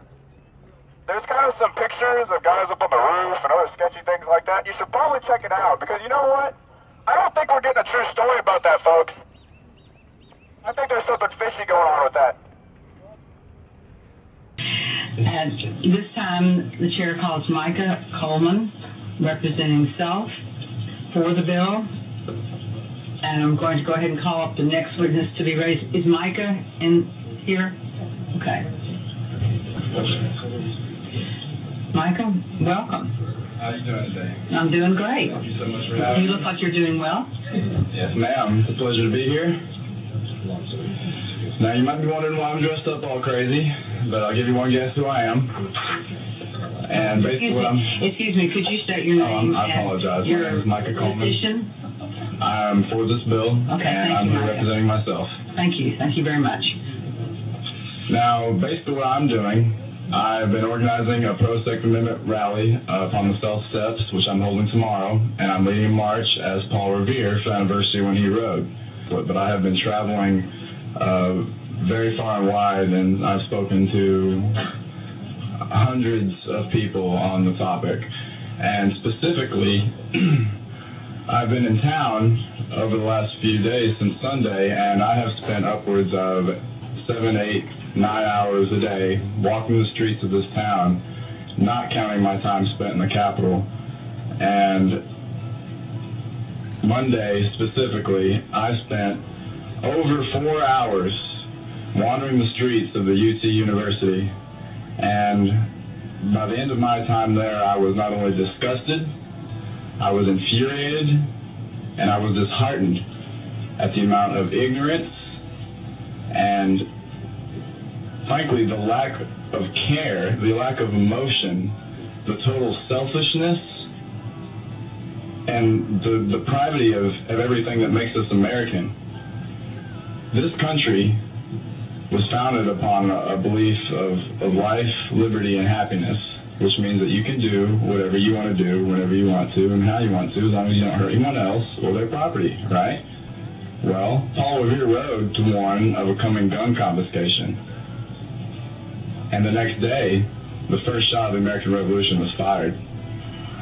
There's kind of some pictures of guys up on the roof and other sketchy things like that. You should probably check it out, because you know what? I don't think we're getting a true story about that, folks. I think there's something fishy going on with that. At this time, the chair calls Micah Coleman, representing Self, for the bill. And I'm going to go ahead and call up the next witness to be raised. Is Micah in here? Okay. Michael, welcome. How are you doing today? I'm doing great. Thank you so much for having me. You look like you're doing well. Yes, ma'am. It's a pleasure to be here. Now, you might be wondering why I'm dressed up all crazy, but I'll give you one guess who I am. And basically what I'm... Excuse me, could you state your name? I apologize. My name is Micah Coleman. Position? I'm for this bill, Okay, and I'm here representing myself. Thank you. Thank you very much. Now, basically what I'm doing, I've been organizing a pro-Second Amendment rally up on the South Steps, which I'm holding tomorrow, and I'm leading a march as Paul Revere for the anniversary when he rode. But I have been traveling very far and wide, and I've spoken to hundreds of people on the topic. And specifically, I've been in town over the last few days since Sunday, and I have spent upwards of 7, 8, 9 hours a day walking the streets of this town, not counting my time spent in the Capitol. And Monday specifically, I spent over 4 hours wandering the streets of the UT University, and by the end of my time there, I was not only disgusted, I was infuriated, and I was disheartened at the amount of ignorance and, frankly, the lack of care, the lack of emotion, the total selfishness, and the depravity of everything that makes us American. This country was founded upon a belief of life, liberty, and happiness, which means that you can do whatever you want to do, whenever you want to, and how you want to, as long as you don't hurt anyone else or their property, right? Well, Paul Revere rode to warn of a coming gun confiscation. And the next day, the first shot of the American Revolution was fired.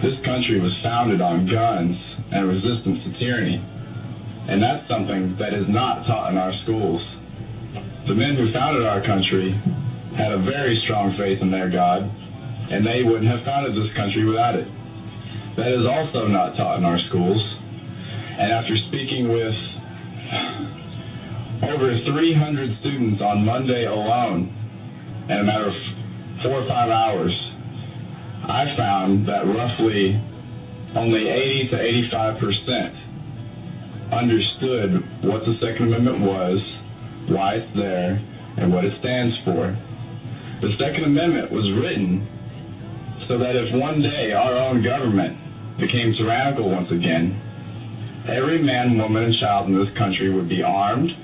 This country was founded on guns and resistance to tyranny. And that's something that is not taught in our schools. The men who founded our country had a very strong faith in their God, and they wouldn't have founded this country without it. That is also not taught in our schools. And after speaking with over 300 students on Monday alone, in a matter of 4 or 5 hours, I found that roughly only 80 to 85% understood what the Second Amendment was, why it's there, and what it stands for. The Second Amendment was written so that if one day our own government became tyrannical once again, every man, woman, and child in this country would be armed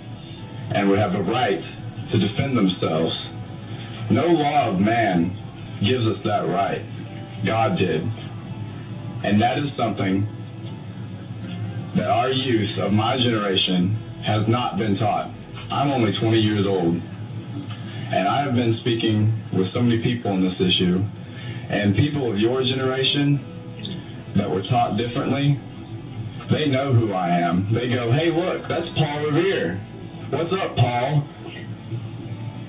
and would have the right to defend themselves. No law of man gives us that right. God did. And that is something that our youth of my generation has not been taught. I'm only 20 years old, and I have been speaking with so many people on this issue, and people of your generation that were taught differently, they know who I am. They go, hey, look, that's Paul Revere. What's up, Paul?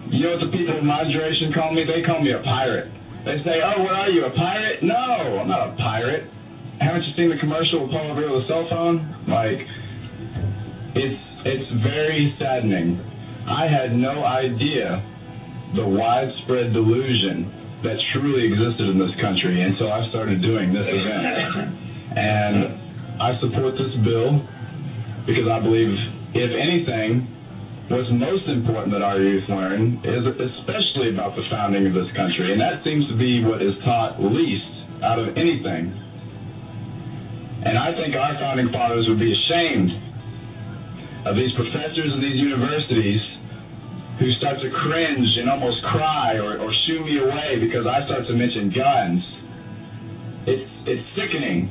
You know what the people of my generation call me? They call me a pirate. They say, oh, what are you, a pirate? No, I'm not a pirate. Haven't you seen the commercial with Paul Revere with a cell phone? Like, it's very saddening. I had no idea the widespread delusion that truly existed in this country until I started doing this event. And I support this bill because I believe, if anything, what's most important that our youth learn is especially about the founding of this country, and that seems to be what is taught least out of anything. And I think our founding fathers would be ashamed of these professors in these universities who start to cringe and almost cry or shoo me away because I start to mention guns. It's sickening.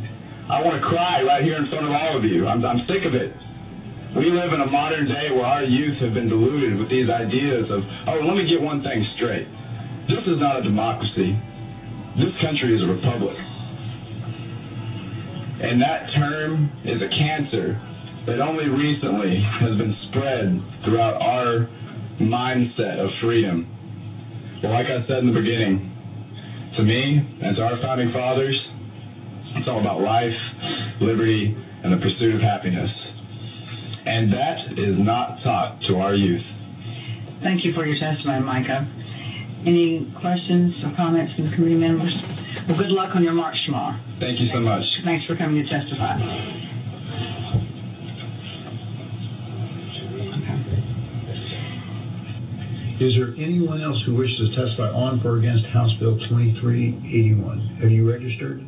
I want to cry right here in front of all of you. I'm sick of it. We live in a modern day where our youth have been deluded with these ideas of, oh, let me get one thing straight. This is not a democracy. This country is a republic. And that term is a cancer that only recently has been spread throughout our mindset of freedom. But like I said in the beginning, to me and to our founding fathers, it's all about life, liberty, and the pursuit of happiness. And that is not taught to our youth. Thank you for your testimony, Micah. Any questions or comments from the committee members? Well, good luck on your march tomorrow. Thank you so much. Thanks for coming to testify. Is there anyone else who wishes to testify on or against House Bill 2381? Have you registered?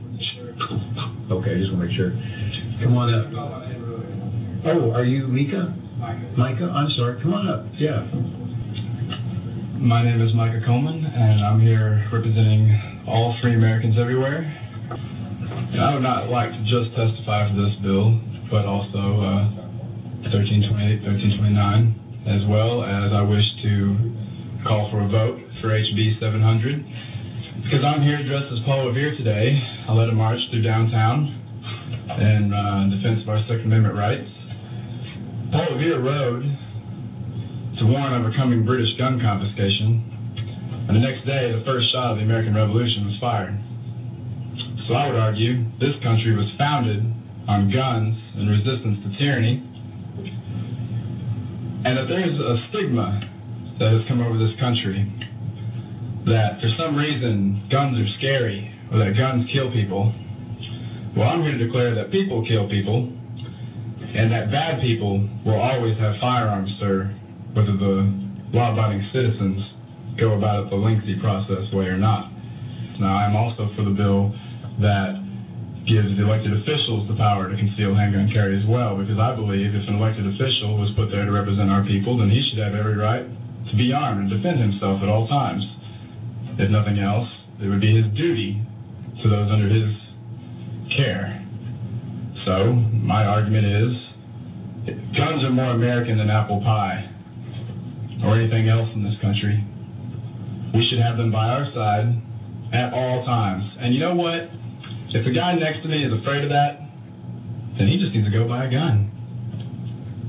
Okay, I just want to make sure. Come on up. Oh, are you Micah? Micah? I'm sorry. Come on up. Yeah. My name is Micah Coleman, and I'm here representing all free Americans everywhere. And I would not like to just testify for this bill, but also 1328, 1329, as well as I wish to call for a vote for HB 700. Because I'm here dressed as Paul Revere today, I led a march through downtown in defense of our Second Amendment rights. Paul Revere rode to warn of a coming British gun confiscation, and the next day the first shot of the American Revolution was fired. So I would argue this country was founded on guns and resistance to tyranny, and that there is a stigma that has come over this country that for some reason guns are scary or that guns kill people. Well, I'm here to declare that people kill people and that bad people will always have firearms, sir, whether the law-abiding citizens go about it the lengthy process way or not. Now, I'm also for the bill that gives the elected officials the power to conceal handgun carry as well, because I believe if an elected official was put there to represent our people, then he should have every right to be armed and defend himself at all times. If nothing else, it would be his duty to those under his care. So, my argument is, guns are more American than apple pie or anything else in this country. We should have them by our side at all times. And you know what? If the guy next to me is afraid of that, then he just needs to go buy a gun.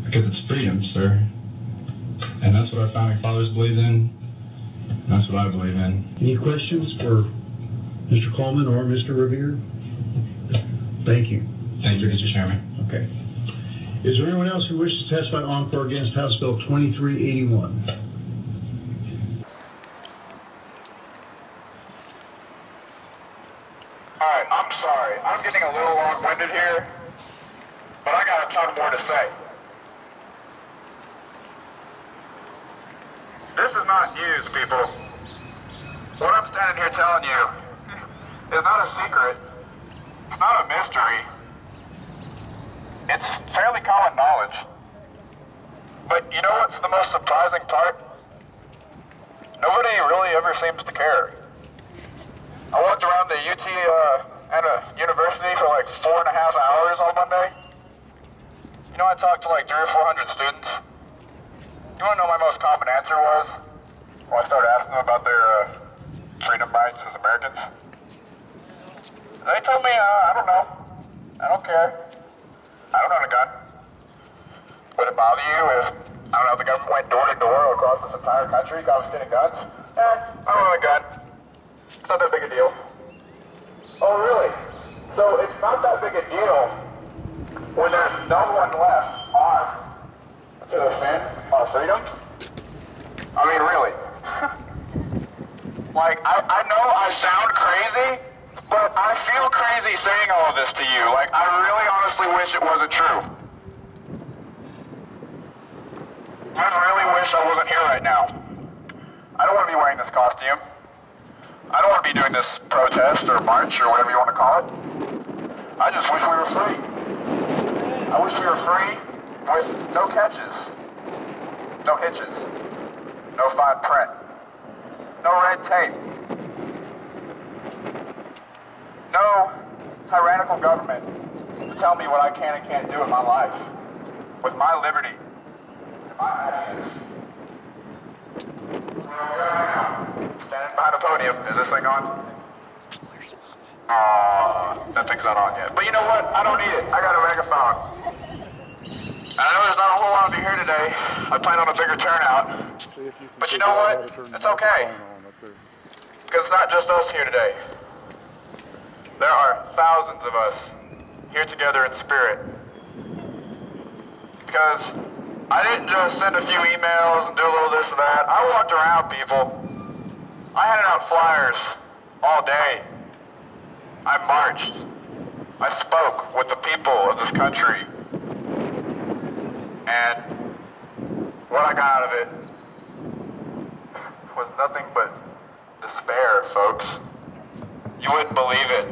Because it's freedom, sir. And that's what our founding fathers believed in. And that's what I believe in. Any questions for Mr. Coleman or Mr. Revere? Thank you. Thank you, Mr. Chairman. Okay. Is there anyone else who wishes to testify on or against House Bill 2381? Alright, I'm sorry. I'm getting a little long-winded here, but I got a ton more to say. This is not news, people. What I'm standing here telling you is not a secret. It's not a mystery. It's fairly common knowledge. But you know what's the most surprising part? Nobody really ever seems to care. I walked around the UT at a university for like 4.5 hours on Monday. You know, I talked to like 300 or 400 students. You want to know what my most common answer was? When I started asking them about their freedom rights as Americans. They told me, I don't know. I don't care. I don't own a gun. Would it bother you if, I don't know, the government went door to door across this entire country confiscating guns? I don't own a gun. It's not that big a deal. Oh, really? So it's not that big a deal when there's no one left armed to defend our freedoms? I mean, really. Like, I know I sound crazy, but I feel crazy saying all of this to you. Like, I really honestly wish it wasn't true. I really wish I wasn't here right now. I don't want to be wearing this costume. I don't want to be doing this protest or march or whatever you want to call it. I just wish we were free. I wish we were free with no catches, no hitches, no fine print, no red tape, no tyrannical government to tell me what I can and can't do in my life, with my liberty and my happiness. Standing behind a podium. Is this thing on? That thing's not on yet. But you know what? I don't need it. I got a megaphone. And I know there's not a whole lot of you here today. I plan on a bigger turnout. But you know what? It's okay. Because it's not just us here today. There are thousands of us here together in spirit. Because I didn't just send a few emails and do a little this and that. I walked around, people. I handed out flyers all day. I marched. I spoke with the people of this country. And what I got out of it was nothing but despair, folks. You wouldn't believe it.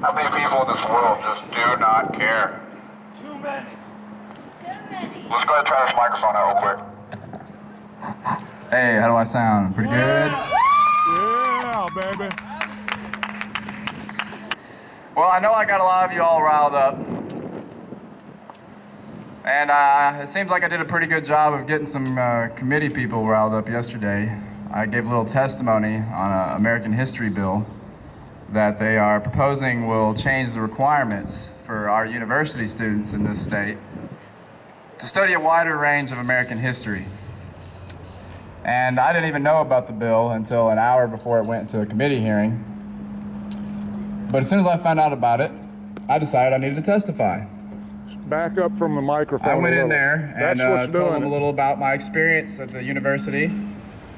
How many people in this world just do not care? Too many. Let's go ahead and try this microphone out real quick. Hey, how do I sound? Pretty good? Yeah, baby. Well, I know I got a lot of you all riled up. And it seems like I did a pretty good job of getting some committee people riled up yesterday. I gave a little testimony on an American history bill that they are proposing will change the requirements for our university students in this state to study a wider range of American history. And I didn't even know about the bill until an hour before it went into a committee hearing. But as soon as I found out about it, I decided I needed to testify. Back up from the microphone. I went in there and told them a it. little about my experience at the university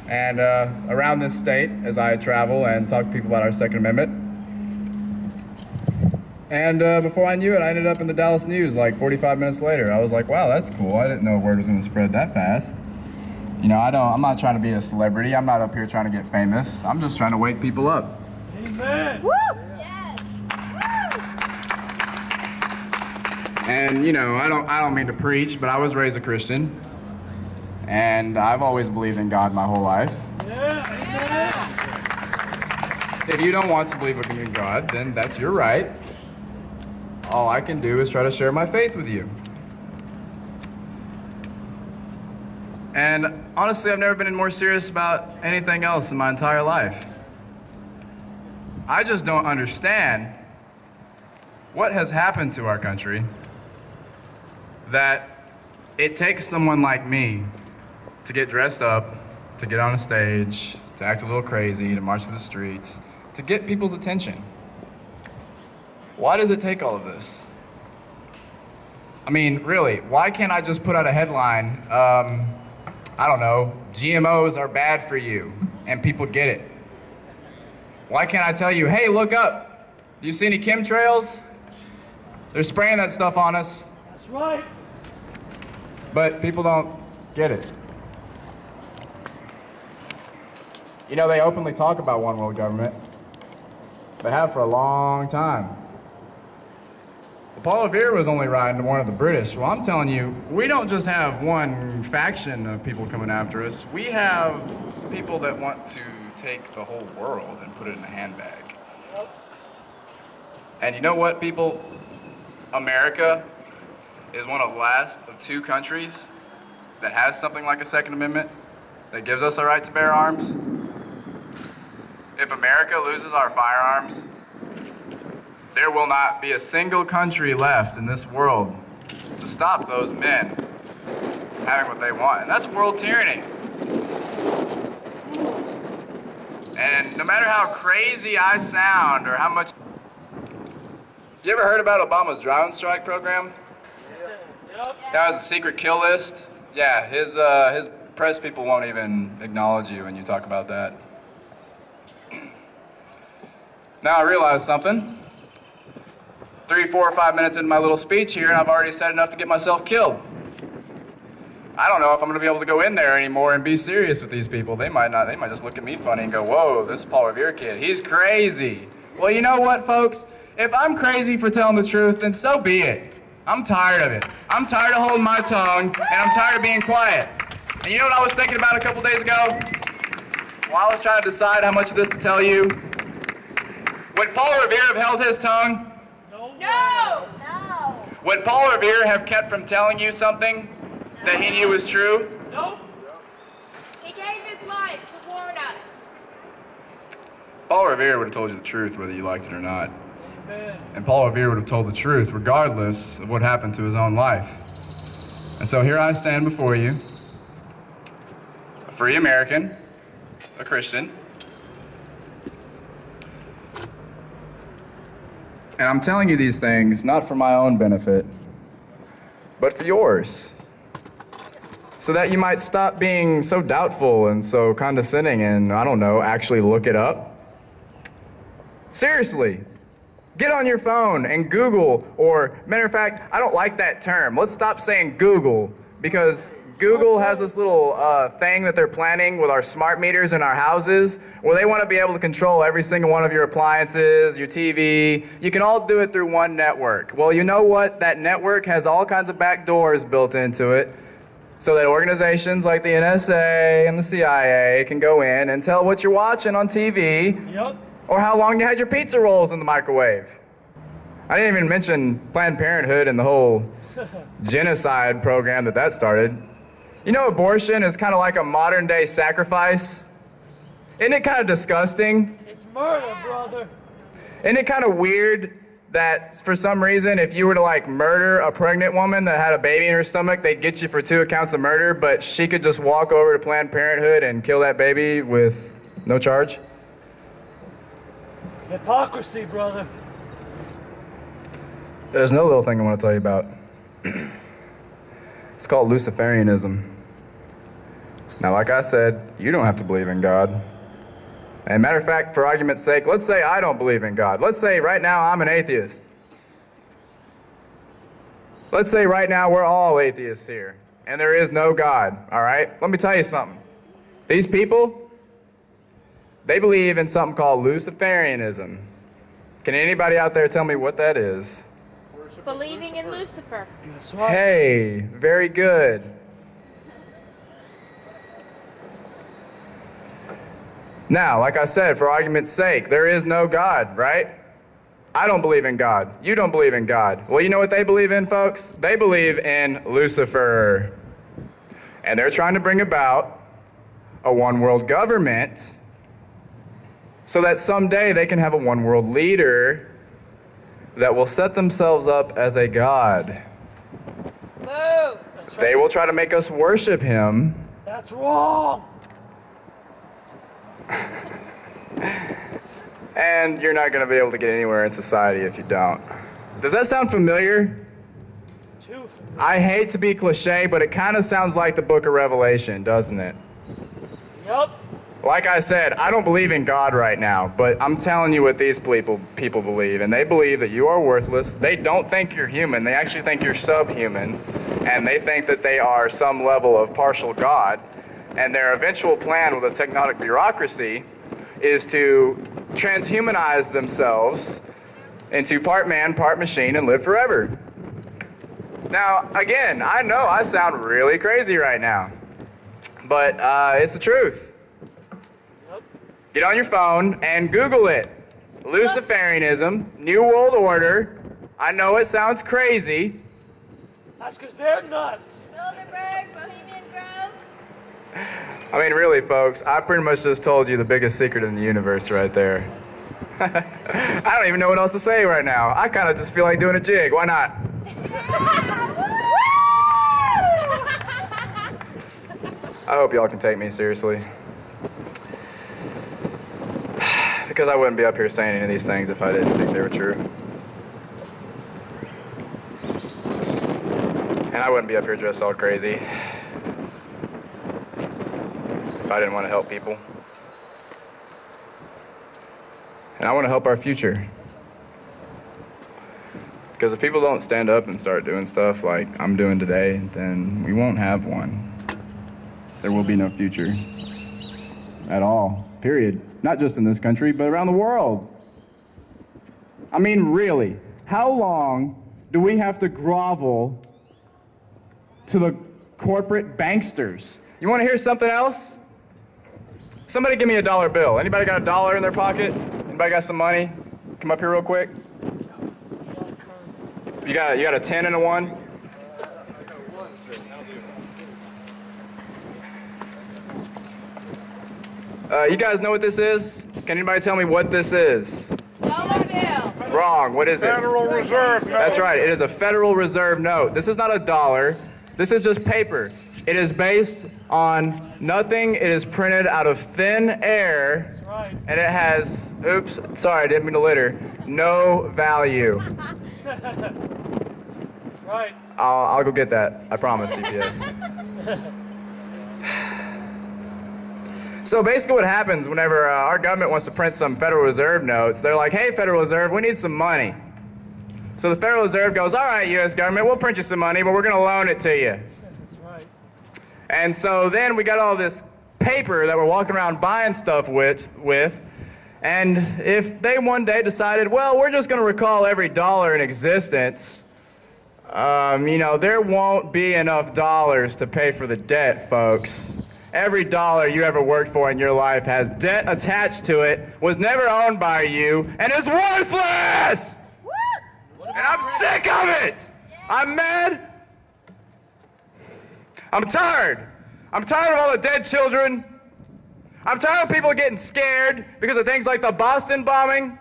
and around this state as I travel and talk to people about our Second Amendment. And before I knew it, I ended up in the Dallas News like 45 minutes later. I was like, wow, that's cool. I didn't know word was going to spread that fast. You know, I'm not trying to be a celebrity. I'm not up here trying to get famous. I'm just trying to wake people up. Amen. Woo! And you know, I don't mean to preach, but I was raised a Christian, and I've always believed in God my whole life. If you don't want to believe in God, then that's your right. All I can do is try to share my faith with you. And honestly, I've never been more serious about anything else in my entire life. I just don't understand what has happened to our country that it takes someone like me to get dressed up, to get on a stage, to act a little crazy, to march through the streets, to get people's attention. Why does it take all of this? I mean, really, why can't I just put out a headline, I don't know, GMOs are bad for you, and people get it? Why can't I tell you, hey, look up, do you see any chemtrails? They're spraying that stuff on us. That's right. But people don't get it. You know, they openly talk about one world government. They have for a long time. Paul Revere was only riding to warn of the British. Well, I'm telling you, we don't just have one faction of people coming after us. We have people that want to take the whole world and put it in a handbag. And you know what, people? America is one of the last of two countries that has something like a Second Amendment that gives us a right to bear arms. If America loses our firearms, there will not be a single country left in this world to stop those men from having what they want. And that's world tyranny. And no matter how crazy I sound or how much... You ever heard about Obama's drone strike program? That was a secret kill list. Yeah, his press people won't even acknowledge you when you talk about that. Now I realize something. 3, 4, or 5 minutes into my little speech here, and I've already said enough to get myself killed. I don't know if I'm going to be able to go in there anymore and be serious with these people. They might not. They might just look at me funny and go, whoa, this Paul Revere kid, he's crazy. Well, you know what, folks? If I'm crazy for telling the truth, then so be it. I'm tired of it. I'm tired of holding my tongue, and I'm tired of being quiet. And you know what I was thinking about a couple days ago? While I was trying to decide how much of this to tell you? Would Paul Revere have held his tongue? No! Would Paul Revere have kept from telling you something that he knew was true? Nope. He gave his life to warn us. Paul Revere would have told you the truth whether you liked it or not. Amen. And Paul Revere would have told the truth regardless of what happened to his own life. And so here I stand before you, a free American, a Christian, and I'm telling you these things not for my own benefit, but for yours. So that you might stop being so doubtful and so condescending and, I don't know, actually look it up. Seriously. Get on your phone and Google, or matter of fact, I don't like that term. Let's stop saying Google, because Google has this little thing that they're planning with our smart meters in our houses, where they want to be able to control every single one of your appliances, your TV. You can all do it through one network. Well, you know what? That network has all kinds of back doors built into it, so that organizations like the NSA and the CIA can go in and tell what you're watching on TV. Yep. Or how long you had your pizza rolls in the microwave. I didn't even mention Planned Parenthood and the whole genocide program that started. You know, abortion is kind of like a modern day sacrifice. Isn't it kind of disgusting? It's murder, brother. Isn't it kind of weird that for some reason, if you were to like murder a pregnant woman that had a baby in her stomach, they'd get you for 2 counts of murder, but she could just walk over to Planned Parenthood and kill that baby with no charge? Hypocrisy, brother. There's another little thing I want to tell you about. It's called Luciferianism. Now, like I said, you don't have to believe in God. And matter of fact, for argument's sake, let's say I don't believe in God. Let's say right now I'm an atheist. Let's say right now we're all atheists here, and there is no God, all right? Let me tell you something. These people, they believe in something called Luciferianism. Can anybody out there tell me what that is? Believing in Lucifer. Hey, very good. Now, like I said, for argument's sake, there is no God, right? I don't believe in God. You don't believe in God. Well, you know what they believe in, folks? They believe in Lucifer. And they're trying to bring about a one-world government so that someday they can have a one-world leader that will set themselves up as a god. Boo! They will try to make us worship him. That's wrong. And you're not going to be able to get anywhere in society if you don't. Does that sound familiar? I hate to be cliche, but it kind of sounds like the book of Revelation, doesn't it? Yep. Like I said, I don't believe in God right now, but I'm telling you what these people believe, and they believe that you are worthless. They don't think you're human. They actually think you're subhuman, and they think that they are some level of partial God, and their eventual plan with a tectonic bureaucracy is to transhumanize themselves into part man, part machine, and live forever. Now, again, I know I sound really crazy right now, but it's the truth. Get on your phone and Google it. Luciferianism, New World Order. I know it sounds crazy. That's because they're nuts. Bilderberg, Bohemian Grove. I mean, really, folks, I pretty much just told you the biggest secret in the universe right there. I don't even know what else to say right now. I kind of just feel like doing a jig. Why not? I hope y'all can take me seriously. Because I wouldn't be up here saying any of these things if I didn't think they were true. And I wouldn't be up here dressed all crazy if I didn't want to help people. And I want to help our future. Because if people don't stand up and start doing stuff like I'm doing today, then we won't have one. There will be no future at all, period. Not just in this country, but around the world. I mean, really, how long do we have to grovel to the corporate banksters? You want to hear something else? Somebody give me a $1 bill. Anybody got $1 in their pocket? Anybody got some money? Come up here real quick. You got a 10 and a 1? You guys know what this is? Can anybody tell me what this is? Dollar bill. Wrong. What is it? Federal Reserve note. That's right. It is a Federal Reserve note. This is not a dollar. This is just paper. It is based on nothing. It is printed out of thin air. That's right. And it has, oops, sorry, I didn't mean to litter, no value. That's right. I'll go get that. I promise, DPS. So basically what happens whenever our government wants to print some Federal Reserve notes, they're like, hey, Federal Reserve, we need some money. So the Federal Reserve goes, all right, U.S. government, we'll print you some money, but we're going to loan it to you. That's right. And so then we got all this paper that we're walking around buying stuff with, and if they one day decided, well, we're just going to recall every dollar in existence, you know, there won't be enough dollars to pay for the debt, folks. Every dollar you ever worked for in your life has debt attached to it, was never owned by you, and is worthless! And I'm sick of it! I'm mad. I'm tired. I'm tired of all the dead children. I'm tired of people getting scared because of things like the Boston bombing.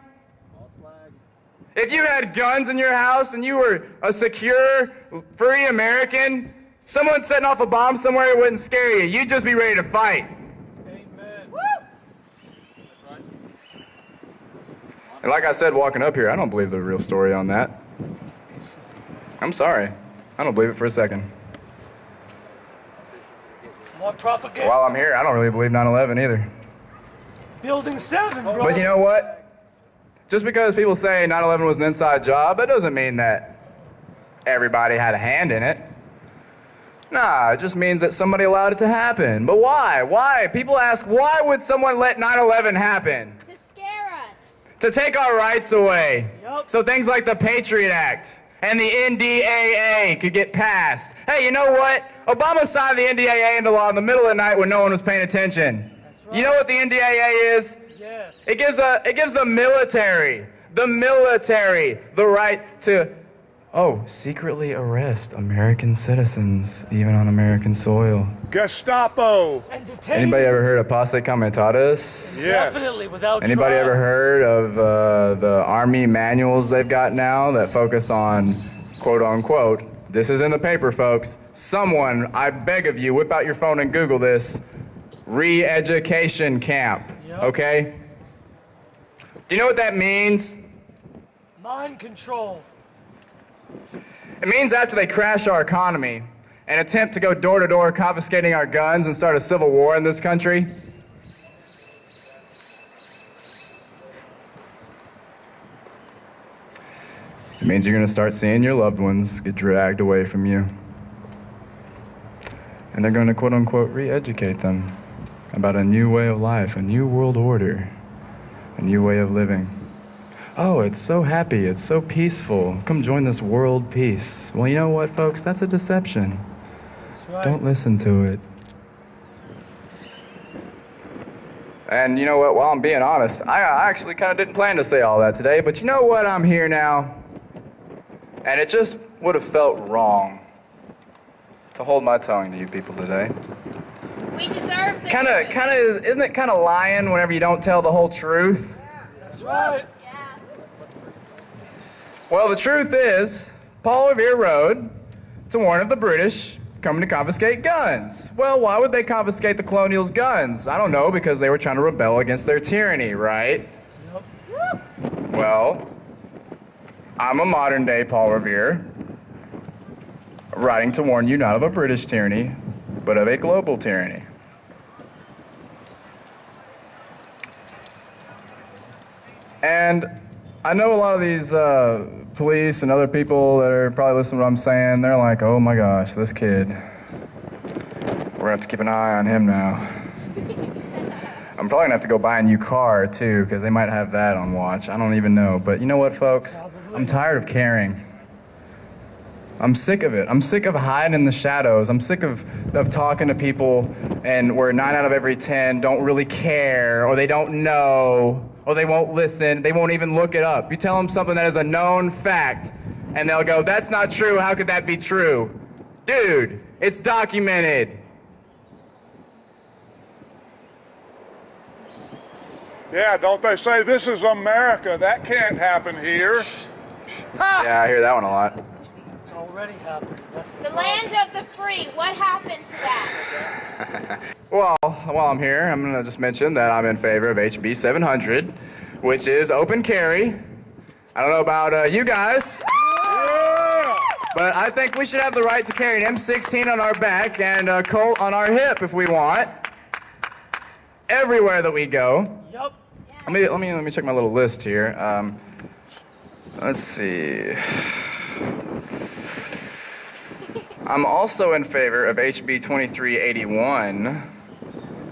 If you had guns in your house and you were a secure, free American, someone setting off a bomb somewhere wouldn't scare you. You'd just be ready to fight. Amen. Woo! And like I said walking up here, I don't believe the real story on that. I'm sorry. I don't believe it for a second. More propaganda. While I'm here, I don't really believe 9/11 either. Building 7, bro. But you know what? Just because people say 9/11 was an inside job, that doesn't mean that everybody had a hand in it. Nah, it just means that somebody allowed it to happen. But why? Why? People ask, why would someone let 9/11 happen? To scare us. To take our rights away. Yep. So things like the Patriot Act and the NDAA could get passed. Hey, you know what? Obama signed the NDAA into law in the middle of the night when no one was paying attention. That's right. You know what the NDAA is? Yes. It gives the military, the right to, secretly arrest American citizens, even on American soil. Gestapo. And detain. Anybody ever heard of Posse Comitatus? Yes. Definitely, without Anybody trial. ever heard of the Army manuals they've got now that focus on, quote unquote, this is in the paper, folks, someone, I beg of you, whip out your phone and Google this, re-education camp, Yep. okay? Do you know what that means? Mind control. It means after they crash our economy and attempt to go door to door confiscating our guns and start a civil war in this country, it means you're going to start seeing your loved ones get dragged away from you. And they're going to quote unquote re-educate them about a new way of life, a new world order, a new way of living. Oh, it's so happy, it's so peaceful. Come join this world peace. Well, you know what, folks? That's a deception. That's right. Don't listen to it. And you know what, while I'm being honest, I actually kind of didn't plan to say all that today, but you know what, I'm here now, and it just would have felt wrong to hold my tongue to you people today. We deserve the Isn't it kind of lying whenever you don't tell the whole truth? That's right. Well, the truth is, Paul Revere Road to warn of the British coming to confiscate guns. Well, why would they confiscate the colonials' guns? I don't know, because they were trying to rebel against their tyranny, right? Yep. Well, I'm a modern-day Paul Revere, writing to warn you not of a British tyranny, but of a global tyranny. And I know a lot of these police and other people that are probably listening to what I'm saying, they're like, oh my gosh, this kid, we're gonna have to keep an eye on him now. I'm probably gonna have to go buy a new car too, because they might have that on watch. I don't even know, but you know what, folks? I'm tired of caring. I'm sick of it. I'm sick of hiding in the shadows. I'm sick of talking to people and where 9 out of every 10 don't really care, or they don't know, or they won't listen, they won't even look it up. You tell them something that is a known fact, and they'll go, that's not true, how could that be true? Dude, it's documented. Yeah, don't they say this is America? That can't happen here. Yeah, I hear that one a lot. It's already happened. That's The land of the free. What happened to that? Well, while I'm here, I'm going to just mention that I'm in favor of HB 700, which is open carry. I don't know about you guys, but I think we should have the right to carry an M16 on our back and a Colt on our hip if we want. everywhere that we go. Yep. Let me check my little list here. Let's see. I'm also in favor of HB 2381,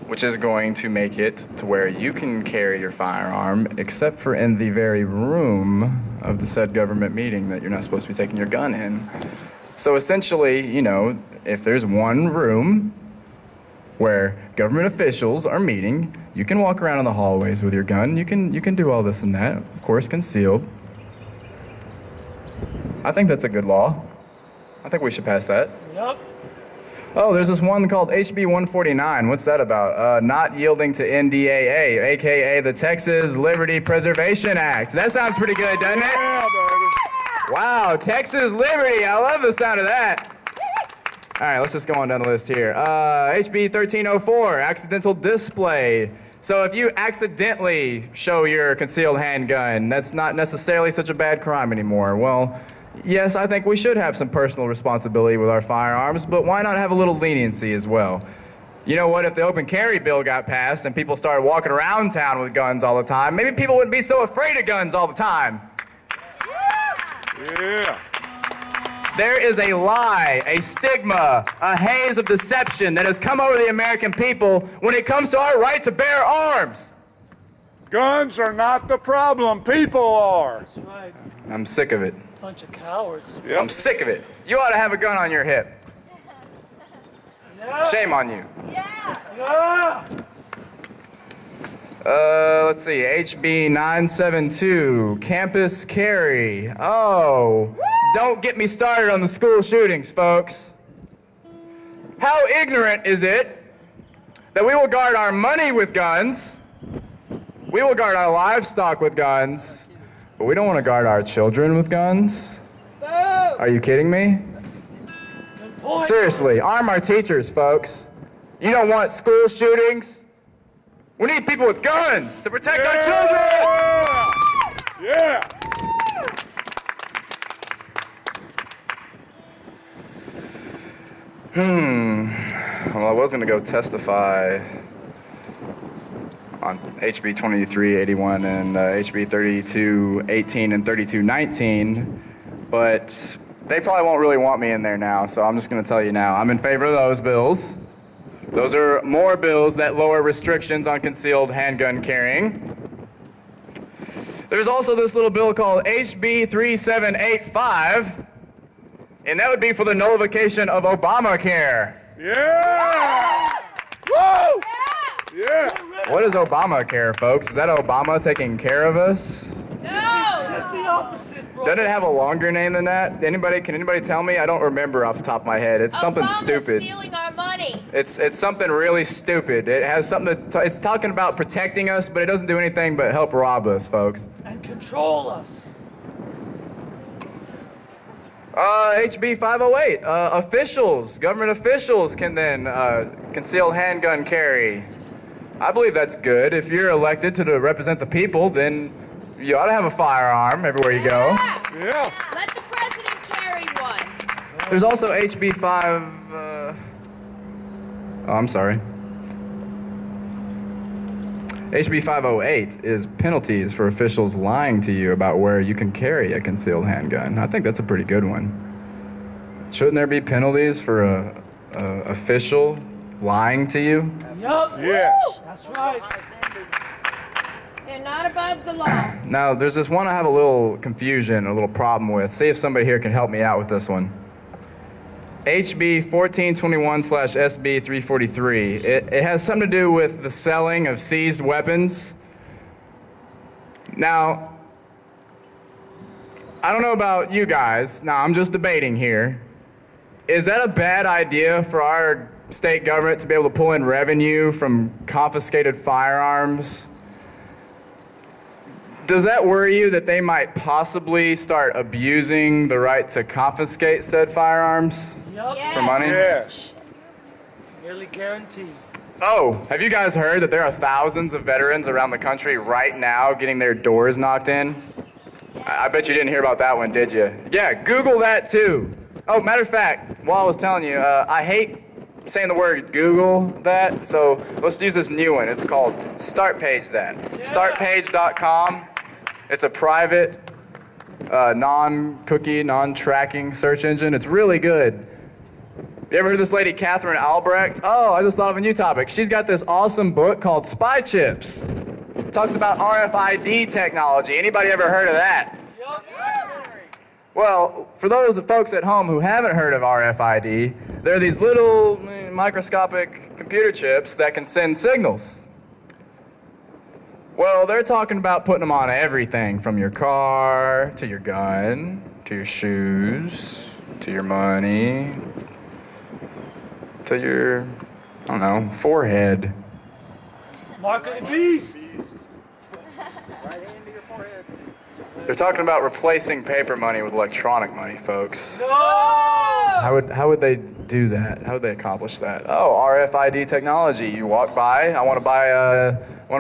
which is going to make it to where you can carry your firearm, except for in the very room of the said government meeting that you're not supposed to be taking your gun in. So essentially, you know, if there's one room where government officials are meeting, you can walk around in the hallways with your gun. You can do all this and that, of course, concealed. I think that's a good law. I think we should pass that. Yep. Oh, there's this one called HB 149. What's that about? Not yielding to NDAA, AKA the Texas Liberty Preservation Act. That sounds pretty good, doesn't it? Yeah, baby. Wow, Texas Liberty. I love the sound of that. All right, let's just go on down the list here. HB 1304, accidental display. So if you accidentally show your concealed handgun, that's not necessarily such a bad crime anymore. Well, yes, I think we should have some personal responsibility with our firearms, but why not have a little leniency as well? You know what, if the open carry bill got passed and people started walking around town with guns all the time, maybe people wouldn't be so afraid of guns all the time. Yeah. There is a lie, a stigma, a haze of deception that has come over the American people when it comes to our right to bear arms. Guns are not the problem, people are. That's right. I'm sick of it. Bunch of cowards. Yep. I'm sick of it. You ought to have a gun on your hip. Yeah. Shame on you. Yeah. Let's see, HB 972, campus carry. Oh, don't get me started on the school shootings, folks. How ignorant is it that we will guard our money with guns, we will guard our livestock with guns, but we don't want to guard our children with guns? Are you kidding me? Seriously, arm our teachers, folks. You don't want school shootings? We need people with guns to protect our children! Yeah! Well, I was going to go testify on HB 2381 and HB 3218 and 3219, but they probably won't really want me in there now, so I'm just going to tell you now. I'm in favor of those bills. Those are more bills that lower restrictions on concealed handgun carrying. There's also this little bill called HB 3785, and that would be for the nullification of Obamacare. Yeah! Woo! Yeah! What is Obamacare, folks? Is that Obama taking care of us? That's the opposite, bro. Doesn't it have a longer name than that? Can anybody tell me? I don't remember off the top of my head. It's something stupid. Stealing our money. It's something really stupid. It has something to it's talking about protecting us, but it doesn't do anything but help rob us, folks. And control us. HB 508. Government officials can then conceal handgun carry. I believe that's good. If you're elected to represent the people, then you ought to have a firearm everywhere you go. Yeah. Let the president carry one. There's also HB 5... Oh, I'm sorry. HB 508 is penalties for officials lying to you about where you can carry a concealed handgun. I think that's a pretty good one. Shouldn't there be penalties for a official lying to you? Yup. Yes. That's right. They're not above the law. Now, there's this one I have a little confusion, a little problem with. See if somebody here can help me out with this one. HB 1421/SB 343. It has something to do with the selling of seized weapons. Now, I don't know about you guys. Now, I'm just debating here. Is that a bad idea for our state government to be able to pull in revenue from confiscated firearms? Does that worry you that they might possibly start abusing the right to confiscate said firearms for money? Yes. Nearly guaranteed. Oh, have you guys heard that there are thousands of veterans around the country right now getting their doors knocked in? I bet you didn't hear about that one, did you? Yeah, Google that too. Oh, matter of fact, while I was telling you, I hate saying the word Google that, so let's use this new one. It's called Start Page then. Yeah. Startpage.com. It's a private, non-cookie, non-tracking search engine. It's really good. You ever heard of this lady, Catherine Albrecht? Oh, I just thought of a new topic. She's got this awesome book called Spy Chips. It talks about RFID technology. Anybody ever heard of that? Well, for those folks at home who haven't heard of RFID, there are these little microscopic computer chips that can send signals. Well, they're talking about putting them on everything from your car, to your gun, to your shoes, to your money, to your, I don't know, forehead. Mark of the beast. They're talking about replacing paper money with electronic money, folks. No! How would they do that? How would they accomplish that? Oh, RFID technology. You walk by, I want to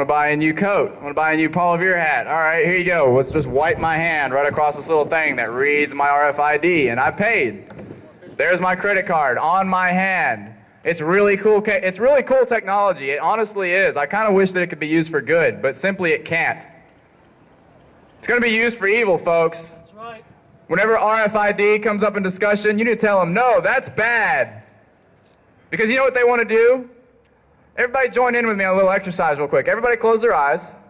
buy a new coat. I want to buy a new Paul Revere hat. All right, here you go. Let's just wipe my hand right across this little thing that reads my RFID, and I paid. There's my credit card on my hand. It's really cool. It's really cool technology. It honestly is. I kind of wish that it could be used for good, but simply it can't. It's going to be used for evil, folks. That's right. Whenever RFID comes up in discussion, you need to tell them, no, that's bad. Because you know what they want to do? Everybody join in with me on a little exercise real quick. Everybody close their eyes.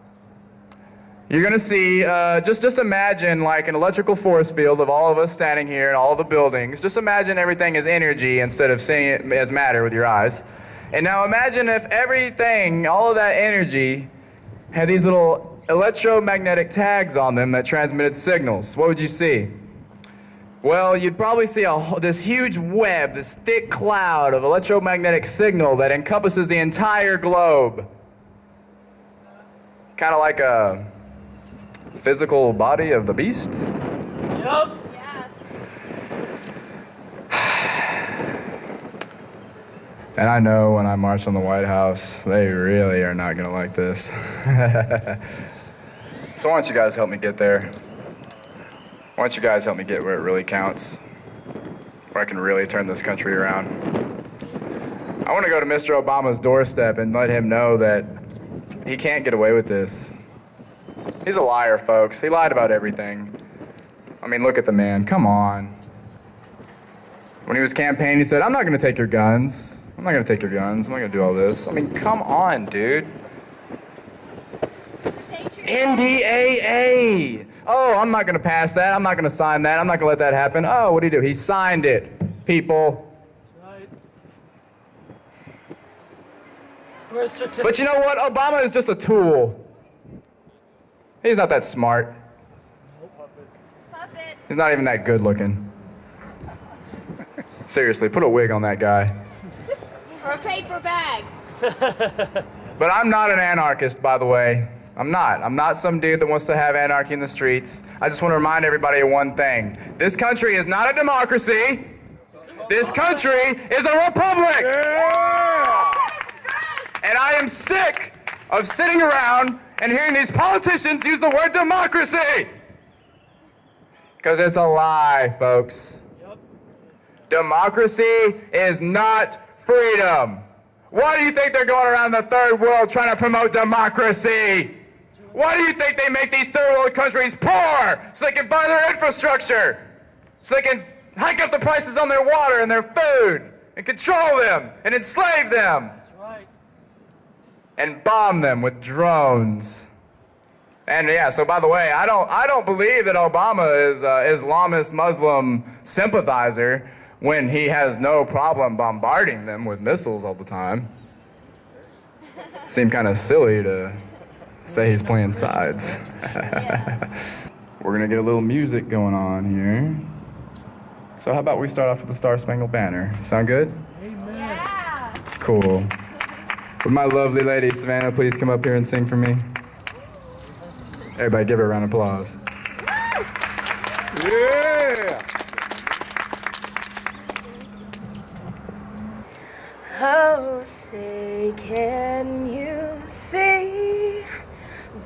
You're going to see, just imagine like an electrical force field of all of us standing here in all the buildings. Just imagine everything as energy instead of seeing it as matter with your eyes. And now imagine if everything, all of that energy, had these little electromagnetic tags on them that transmitted signals. What would you see? Well, you'd probably see this huge web, this thick cloud of electromagnetic signal that encompasses the entire globe. Kind of like a physical body of the beast. Yep. And I know when I march on the White House, they really are not going to like this. So why don't you guys help me get there? Why don't you guys help me get where it really counts? Where I can really turn this country around? I want to go to Mr. Obama's doorstep and let him know that he can't get away with this. He's a liar, folks. He lied about everything. I mean, look at the man. Come on. When he was campaigning, he said, I'm not going to take your guns. I'm not going to take your guns. I'm not going to do all this. I mean, come on, dude. NDAA. Oh, I'm not going to pass that. I'm not going to sign that. I'm not going to let that happen. Oh, what did he do? He signed it, people. Right. But you know what? Obama is just a tool. He's not that smart. Puppet. He's not even that good looking. Seriously, put a wig on that guy. Or a paper bag. But I'm not an anarchist, by the way. I'm not. I'm not some dude that wants to have anarchy in the streets. I just want to remind everybody of one thing. This country is not a democracy. This country is a republic. Yeah! And I am sick of sitting around and hearing these politicians use the word democracy. Because it's a lie, folks. Yep. Democracy is not freedom. Why do you think they're going around the third world trying to promote democracy? Why do you think they make these third world countries poor so they can buy their infrastructure? So they can hike up the prices on their water and their food and control them and enslave them. That's right. And bomb them with drones. And yeah, so by the way, I don't believe that Obama is an Islamist Muslim sympathizer when he has no problem bombarding them with missiles all the time. Seemed kind of silly to say he's playing sides. We're gonna get a little music going on here. So how about we start off with the Star Spangled Banner? Sound good? Amen. Yeah. Cool. Would my lovely lady Savannah please come up here and sing for me? Everybody give her a round of applause. Yeah! Oh, say, can you see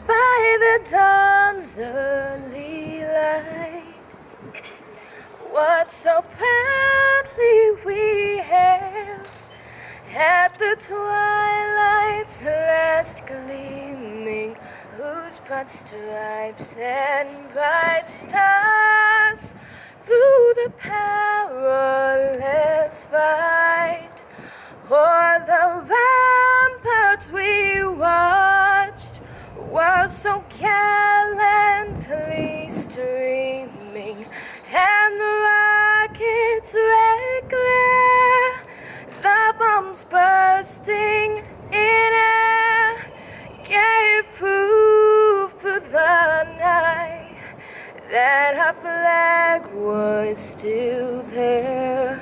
by the dawn's early light what so proudly we hailed At the twilight's last gleaming, whose broad stripes and bright stars through the perilous fight o'er the ramparts we watched were so gallantly streaming, and the rockets' red glare, the bombs bursting in air, gave proof through the night that our flag was still there.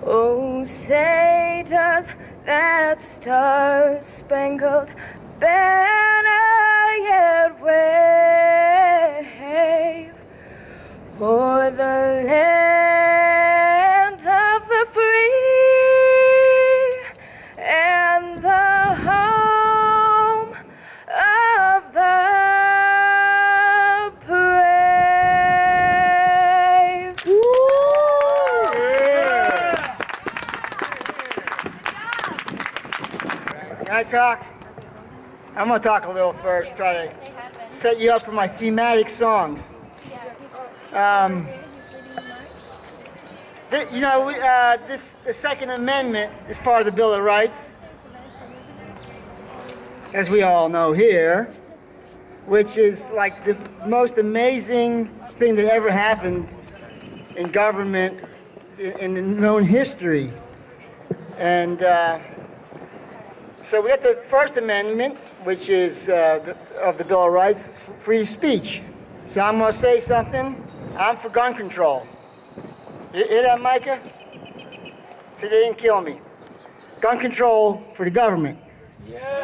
Oh, say does that star-spangled banner yet wave o'er the land of the free and the home of the brave. Can I talk? I'm going to talk a little first, try to set you up for my thematic songs. The Second Amendment is part of the Bill of Rights, as we all know here, which is like the most amazing thing that ever happened in government in the known history. And so we got the First Amendment, which is of the Bill of Rights, free speech. So I'm going to say something. I'm for gun control. You hear that, Micah? So they didn't kill me. Gun control for the government. Yeah.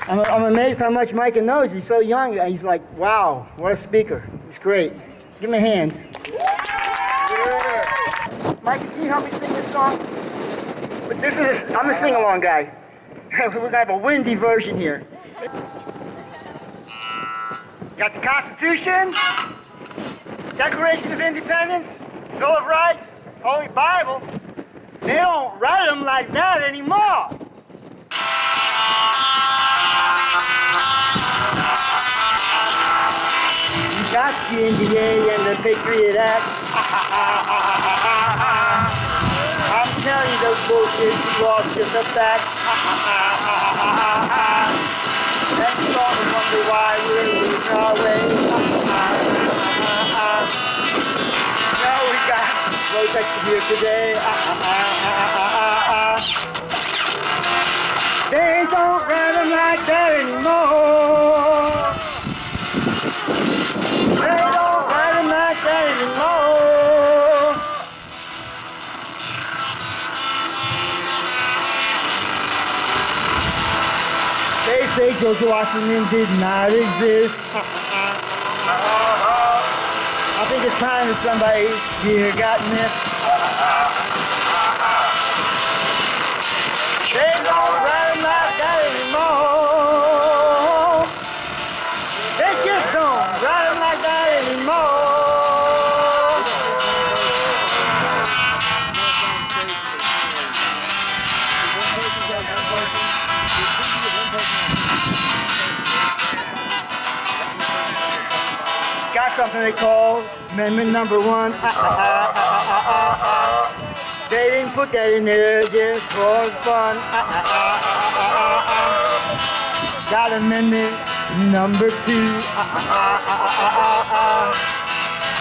I'm amazed how much Micah knows. He's so young. He's like, wow, what a speaker. He's great. Give him a hand. Micah, can you help me sing this song? But I'm a sing-along guy. We're gonna have a windy version here. Got the Constitution, Declaration of Independence, Bill of Rights, Holy Bible. They don't write them like that anymore. You got the NDA and the Patriot Act. I'm telling you, those bullshit laws are just a fact. And you're gonna wonder why we're losing our way. Now we got protected here today. They don't write them like that anymore. They don't write them like that anymore. They say George Washington did not exist. I think it's time that somebody here got missed. They don't write them like that anymore. They just don't write them like that anymore. Got something they call Amendment Number 1. They didn't put that in there just for fun. Got Amendment Number 2.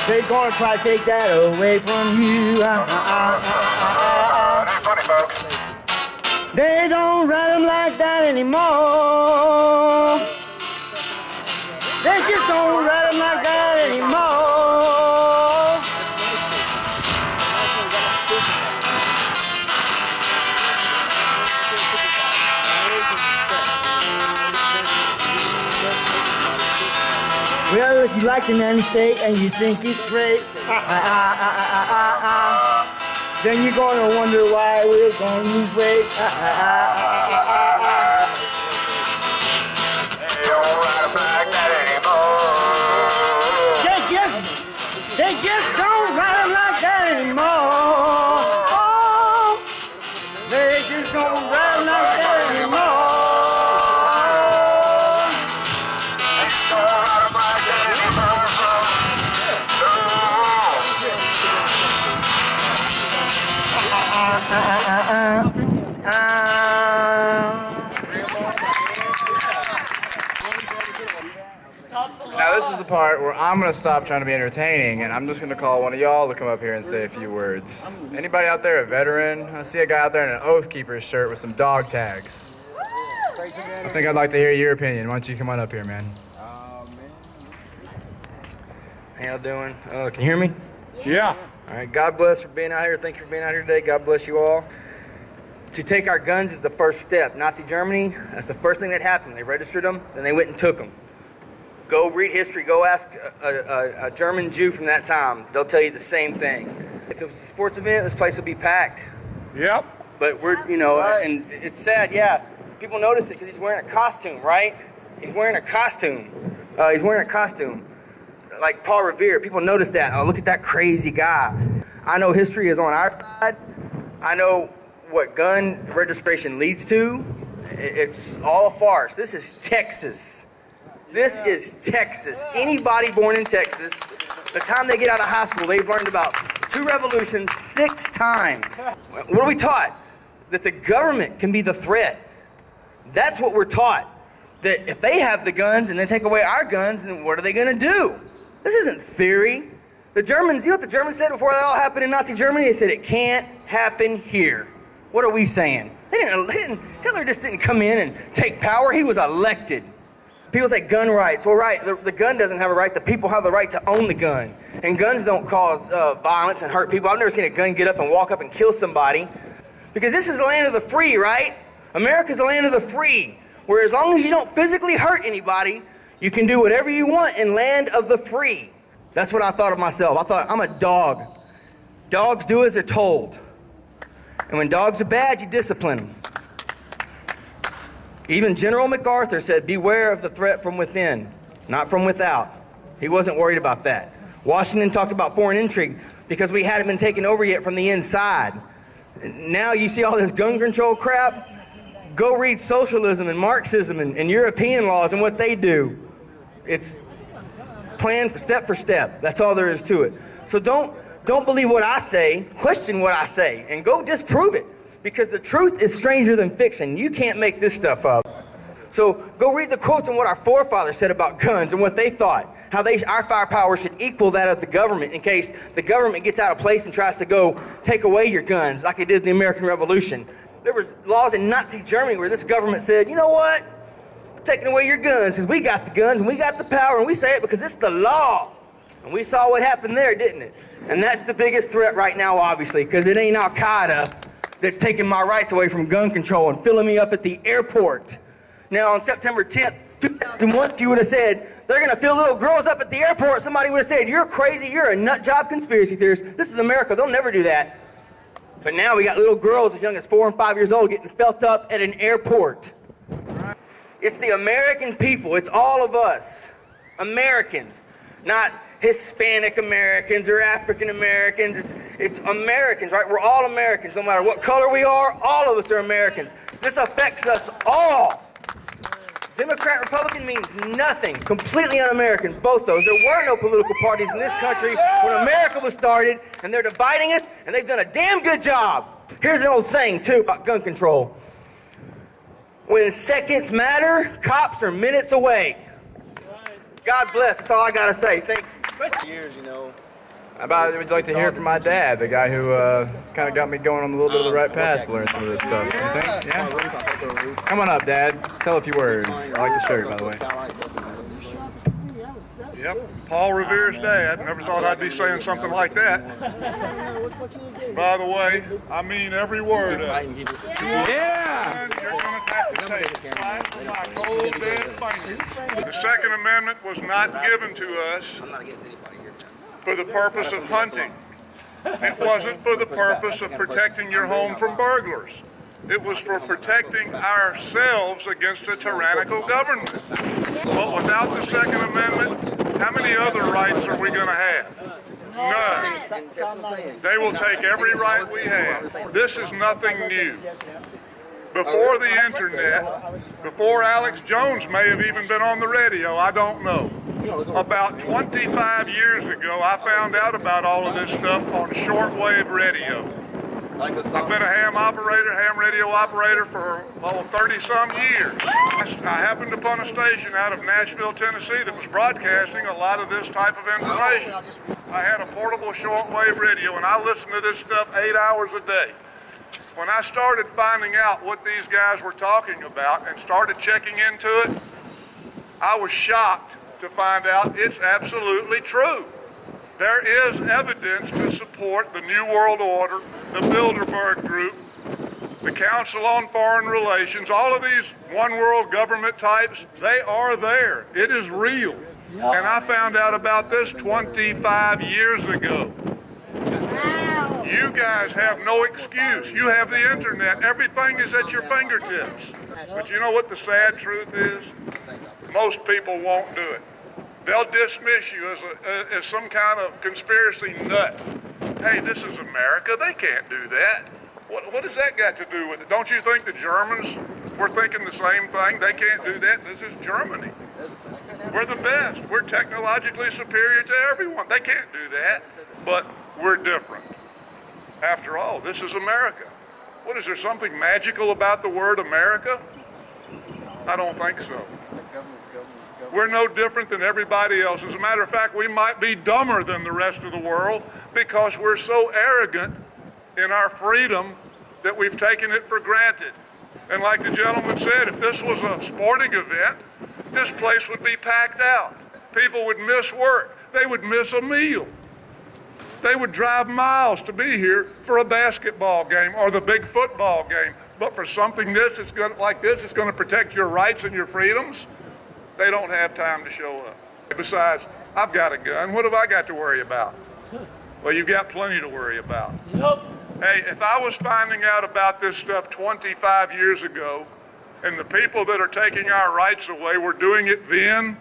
They're gonna try to take that away from you. Funny, folks. They don't write them like that anymore. They just don't write them like that anymore. Well, if you like the nanny state and you think it's great, then you're gonna wonder why we're gonna lose weight. They don't write them like that anymore. They just don't write Now this is the part where I'm going to stop trying to be entertaining, and I'm just going to call one of y'all to come up here and say a few words. Anybody out there a veteran? I see a guy out there in an Oath Keeper shirt with some dog tags. I think I'd like to hear your opinion. Why don't you come on up here, man? How y'all doing? Can you hear me? Yeah. All right, God bless for being out here. Thank you for being out here today. God bless you all. To take our guns is the first step. Nazi Germany, that's the first thing that happened. They registered them, then they went and took them. Go read history. Go ask a German Jew from that time. They'll tell you the same thing. If it was a sports event, this place would be packed. Yep. But we're, you know, and it's sad, yeah. People notice it because he's wearing a costume, right? He's wearing a costume. He's wearing a costume. Like Paul Revere, people notice that. Oh, look at that crazy guy. I know history is on our side. I know what gun registration leads to. It's all a farce. This is Texas. This is Texas. Anybody born in Texas, the time they get out of high school, they've learned about 2 revolutions 6 times. What are we taught? That the government can be the threat. That's what we're taught. That if they have the guns and they take away our guns, then what are they going to do? This isn't theory. The Germans, you know what the Germans said before that all happened in Nazi Germany? They said it can't happen here. What are we saying? Hitler just didn't come in and take power. He was elected. People say gun rights. Well, right, the gun doesn't have a right. The people have the right to own the gun. And guns don't cause violence and hurt people. I've never seen a gun get up and walk up and kill somebody. Because this is the land of the free, right? America's the land of the free. Where as long as you don't physically hurt anybody, you can do whatever you want in land of the free. That's what I thought of myself. I thought, I'm a dog. Dogs do as they're told. And when dogs are bad, you discipline them. Even General MacArthur said, beware of the threat from within, not from without. He wasn't worried about that. Washington talked about foreign intrigue because we hadn't been taken over yet from the inside. Now you see all this gun control crap. Go read socialism and Marxism and European laws and what they do. It's planned step for step. That's all there is to it. So don't believe what I say, question what I say, and go disprove it. Because the truth is stranger than fiction. You can't make this stuff up. So go read the quotes on what our forefathers said about guns and what they thought. How our firepower should equal that of the government in case the government gets out of place and tries to go take away your guns like they did in the American Revolution. There was laws in Nazi Germany where this government said, you know what? We're taking away your guns because we got the guns and we got the power and we say it because it's the law. And we saw what happened there, didn't it? And that's the biggest threat right now, obviously, because it ain't Al-Qaeda that's taking my rights away from gun control and filling me up at the airport. Now, on September 10th, 2001, if you would have said, they're going to fill little girls up at the airport, somebody would have said, you're crazy, you're a nut job conspiracy theorist. This is America, they'll never do that. But now we got little girls as young as 4 and 5 years old getting felt up at an airport. It's the American people, it's all of us, Americans, not Hispanic Americans or African Americans. It's Americans, right? We're all Americans. No matter what color we are, all of us are Americans. This affects us all. Democrat, Republican means nothing. Completely un-American, both those. There were no political parties in this country when America was started, and they're dividing us, and they've done a damn good job. Here's an old saying, too, about gun control. When seconds matter, cops are minutes away. God bless. That's all I got to say. Thank you. Years, you know. How about would you like to hear from my dad, the guy who kind of got me going on a little bit of the right path to learn some of this stuff? You think? Yeah? Come on up, Dad. Tell a few words. I like the shirt, by the way. Yep, Paul Revere's dad. Never thought I'd be saying something like that. By the way, I mean every word of it. Yeah! You're going to have to take right from my cold dead fingers. The Second Amendment was not given to us for the purpose of hunting. It wasn't for the purpose of protecting your home from burglars. It was for protecting ourselves against a tyrannical government. But without the Second Amendment, how many other rights are we going to have? None. They will take every right we have. This is nothing new. Before the internet, before Alex Jones may have even been on the radio, I don't know. About 25 years ago, I found out about all of this stuff on shortwave radio. I've been a ham radio operator for 30-some years. I happened upon a station out of Nashville, Tennessee that was broadcasting a lot of this type of information. I had a portable shortwave radio, and I listened to this stuff 8 hours a day. When I started finding out what these guys were talking about and started checking into it, I was shocked to find out it's absolutely true. There is evidence to support the New World Order, the Bilderberg Group, the Council on Foreign Relations, all of these one world government types, they are there. It is real. And I found out about this 25 years ago. You guys have no excuse. You have the internet. Everything is at your fingertips. But you know what the sad truth is? Most people won't do it. They'll dismiss you as some kind of conspiracy nut. Hey, this is America. They can't do that. What has that got to do with it? Don't you think the Germans were thinking the same thing? They can't do that. This is Germany. We're the best. We're technologically superior to everyone. They can't do that. But we're different. After all, this is America. What, is there something magical about the word America? I don't think so. We're no different than everybody else. As a matter of fact, we might be dumber than the rest of the world because we're so arrogant in our freedom that we've taken it for granted. And like the gentleman said, if this was a sporting event, this place would be packed out. People would miss work. They would miss a meal. They would drive miles to be here for a basketball game or the big football game. But for something like this, it's going to protect your rights and your freedoms, they don't have time to show up. Besides, I've got a gun. What have I got to worry about? Well, you've got plenty to worry about. Yep. Hey, if I was finding out about this stuff 25 years ago, and the people that are taking our rights away were doing it then,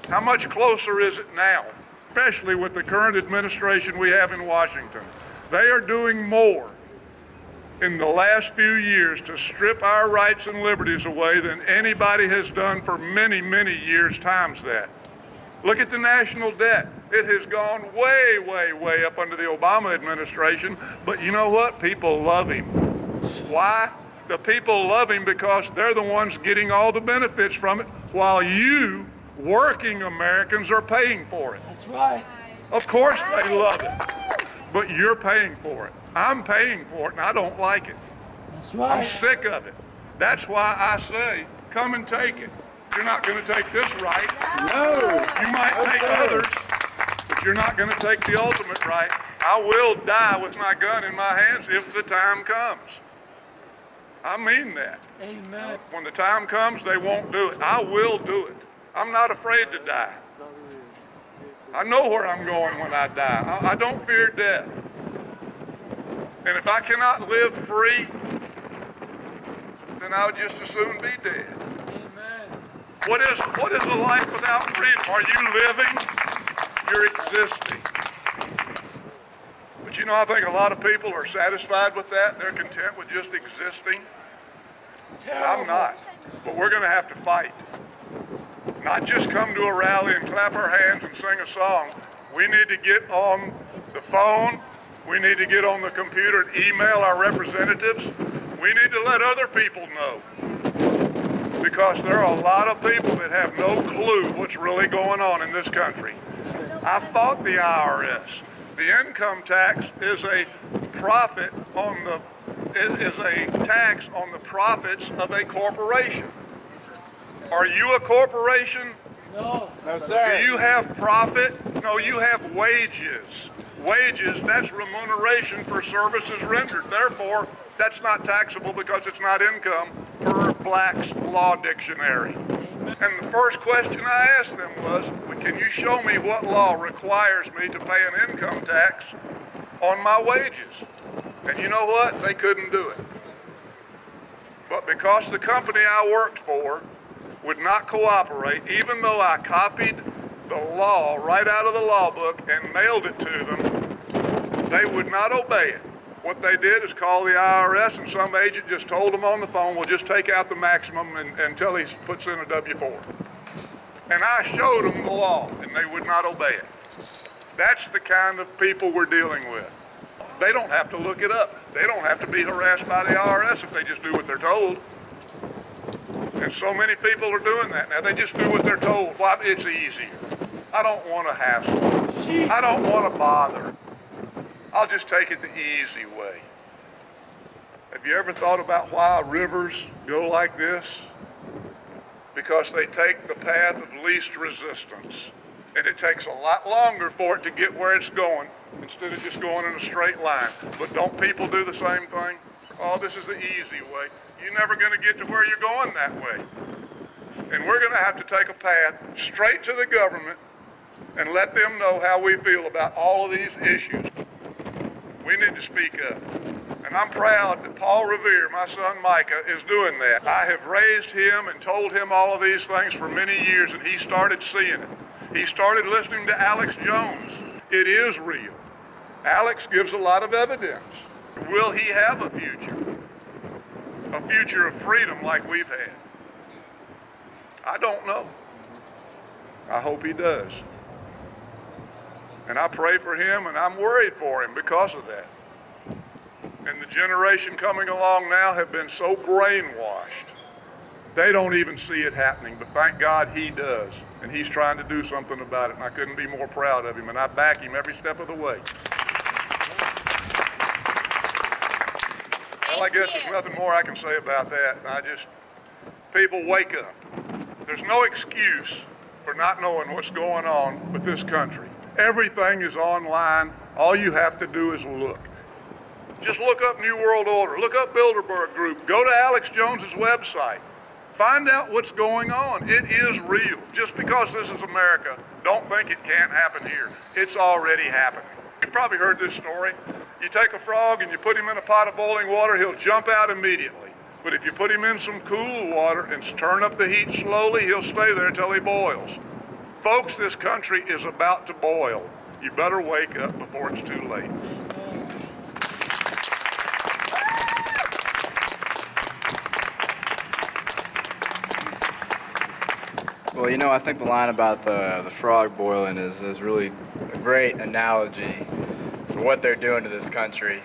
how much closer is it now? Especially with the current administration we have in Washington. They are doing more in the last few years to strip our rights and liberties away than anybody has done for many, many years times that. Look at the national debt. It has gone way, way, way up under the Obama administration, but you know what? People love him. Why? The people love him because they're the ones getting all the benefits from it, while you, working Americans, are paying for it. That's right. Of course they love it, but you're paying for it. I'm paying for it, and I don't like it. That's right. I'm sick of it. That's why I say, come and take it. You're not going to take this right. No. You might take others, but you're not going to take the ultimate right. I will die with my gun in my hands if the time comes. I mean that. Amen. When the time comes, they won't do it. I will do it. I'm not afraid to die. I know where I'm going when I die. I don't fear death. And if I cannot live free, then I would just as soon be dead. Amen. What is a life without freedom? Are you living? You're existing. But you know, I think a lot of people are satisfied with that. They're content with just existing. I'm not. But we're going to have to fight. Not just come to a rally and clap our hands and sing a song. We need to get on the phone. We need to get on the computer and email our representatives. We need to let other people know. Because there are a lot of people that have no clue what's really going on in this country. I fought the IRS. The income tax is a profit on the, it is a tax on the profits of a corporation. Are you a corporation? No. No, sir. Do you have profit? No, you have wages. Wages, that's remuneration for services rendered. Therefore, that's not taxable because it's not income per Black's Law Dictionary. And the first question I asked them was, can you show me what law requires me to pay an income tax on my wages? And you know what? They couldn't do it. But because the company I worked for would not cooperate, even though I copied the law right out of the law book and mailed it to them, they would not obey it. What they did is call the IRS, and some agent just told them on the phone, we'll just take out the maximum until he puts in a W-4. And I showed them the law, and they would not obey it. That's the kind of people we're dealing with. They don't have to look it up. They don't have to be harassed by the IRS if they just do what they're told. And so many people are doing that now. They just do what they're told. Why? It's easier. I don't want to hassle. I don't want to bother. I'll just take it the easy way. Have you ever thought about why rivers go like this? Because they take the path of least resistance. And it takes a lot longer for it to get where it's going instead of just going in a straight line. But don't people do the same thing? Oh, this is the easy way. You're never going to get to where you're going that way. And we're going to have to take a path straight to the government and let them know how we feel about all of these issues. We need to speak up. And I'm proud that Paul Revere, my son Micah, is doing that. I have raised him and told him all of these things for many years, and he started seeing it. He started listening to Alex Jones. It is real. Alex gives a lot of evidence. Will he have a future? A future of freedom like we've had? I don't know. I hope he does. And I pray for him, and I'm worried for him because of that. And the generation coming along now have been so brainwashed, they don't even see it happening, but thank God he does. And he's trying to do something about it, and I couldn't be more proud of him, and I back him every step of the way. Well, I guess there's nothing more I can say about that. People wake up. There's no excuse for not knowing what's going on with this country. Everything is online. All you have to do is look. Just look up New World Order. Look up Bilderberg Group. Go to Alex Jones's website. Find out what's going on. It is real. Just because this is America, don't think it can't happen here. It's already happening. You've probably heard this story. You take a frog and you put him in a pot of boiling water, he'll jump out immediately. But if you put him in some cool water and turn up the heat slowly, he'll stay there till he boils. Folks, this country is about to boil. You better wake up before it's too late. Well, you know, I think the line about the frog boiling is really a great analogy for what they're doing to this country.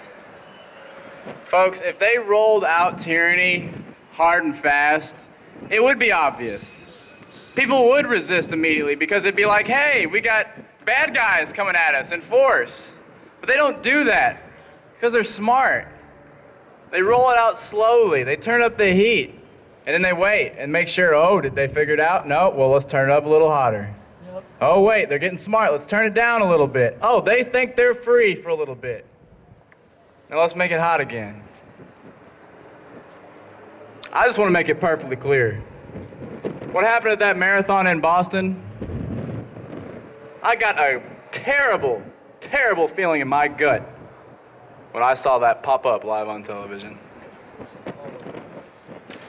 Folks, if they rolled out tyranny hard and fast, it would be obvious. People would resist immediately because it'd be like, hey, we got bad guys coming at us in force. But they don't do that because they're smart. They roll it out slowly. They turn up the heat. And then they wait and make sure, oh, did they figure it out? No, well, let's turn it up a little hotter. Yep. Oh, wait, they're getting smart. Let's turn it down a little bit. Oh, they think they're free for a little bit. Now let's make it hot again. I just want to make it perfectly clear. What happened at that marathon in Boston? I got a terrible, terrible feeling in my gut when I saw that pop up live on television.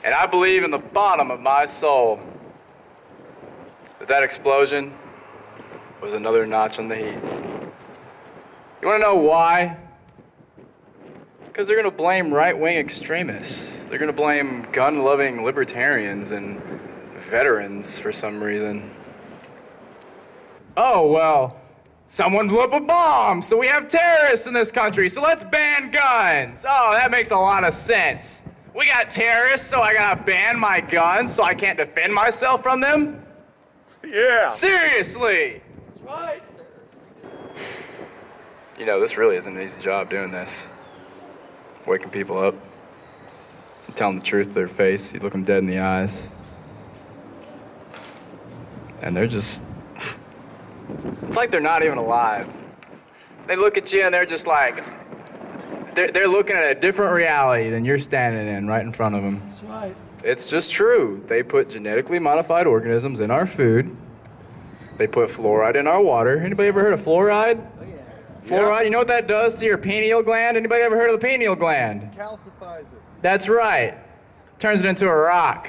And I believe in the bottom of my soul that that explosion was another notch on the heat. You want to know why? Because they're going to blame right-wing extremists. They're going to blame gun-loving libertarians and veterans for some reason. Oh, well, someone blew up a bomb, so we have terrorists in this country, so let's ban guns. Oh, that makes a lot of sense. We got terrorists, so I gotta ban my guns so I can't defend myself from them? Yeah. Seriously! That's right. You know, this really isn't an easy job doing this. Waking people up, you tell them the truth to their face, you look them dead in the eyes. And they're just, it's like they're not even alive. They look at you and they're just like, they're looking at a different reality than you're standing in right in front of them. That's right. It's just true. They put genetically modified organisms in our food. They put fluoride in our water. Anybody ever heard of fluoride? Oh, yeah. Fluoride, you know what that does to your pineal gland? Anybody ever heard of the pineal gland? It calcifies it. That's right. Turns it into a rock.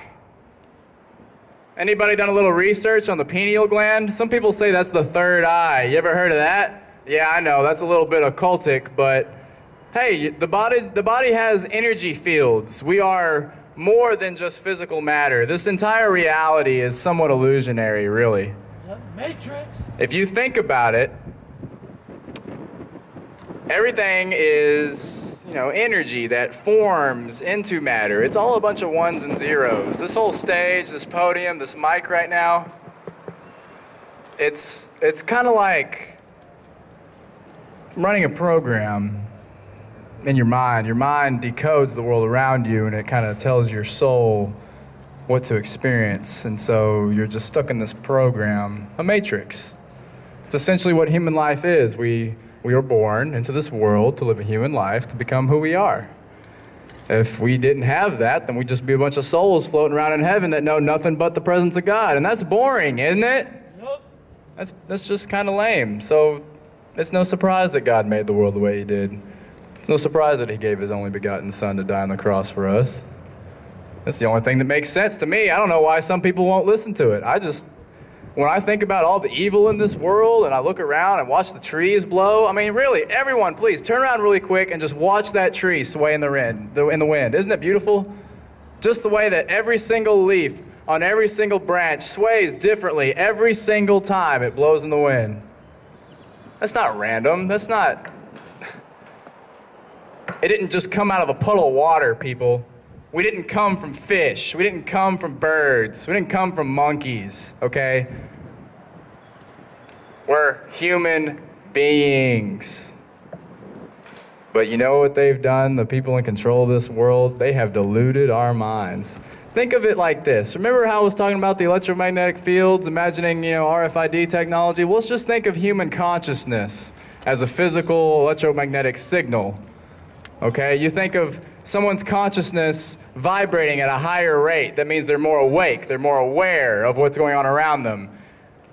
Anybody done a little research on the pineal gland? Some people say that's the third eye. You ever heard of that? Yeah, I know, that's a little bit occultic, but hey, the body has energy fields. We are more than just physical matter. This entire reality is somewhat illusionary, really. Matrix. If you think about it, Everything is, energy that forms into matter. It's all a bunch of ones and zeros. This whole stage, this podium, this mic right now, it's kind of like running a program in your mind. Your mind decodes the world around you, and it kind of tells your soul what to experience. And so you're just stuck in this program, a matrix. It's essentially what human life is. We are born into this world to live a human life, to become who we are. If we didn't have that, then we'd just be a bunch of souls floating around in heaven that know nothing but the presence of God. And that's boring, isn't it? Yep. That's just kind of lame. So it's no surprise that God made the world the way he did. It's no surprise that he gave his only begotten son to die on the cross for us. That's the only thing that makes sense to me. I don't know why some people won't listen to it. When I think about all the evil in this world and I look around and watch the trees blow, I mean, really, everyone, please turn around really quick and just watch that tree sway in the wind. Isn't it beautiful? Just the way that every single leaf on every single branch sways differently every single time it blows in the wind. That's not random. That's not... It didn't just come out of a puddle of water, people. We didn't come from fish. We didn't come from birds. We didn't come from monkeys, okay? We're human beings. But you know what they've done, the people in control of this world? They have diluted our minds. Think of it like this. Remember how I was talking about the electromagnetic fields, imagining, RFID technology? Well, let's just think of human consciousness as a physical electromagnetic signal. Okay, you think of someone's consciousness vibrating at a higher rate. That means they're more awake, they're more aware of what's going on around them.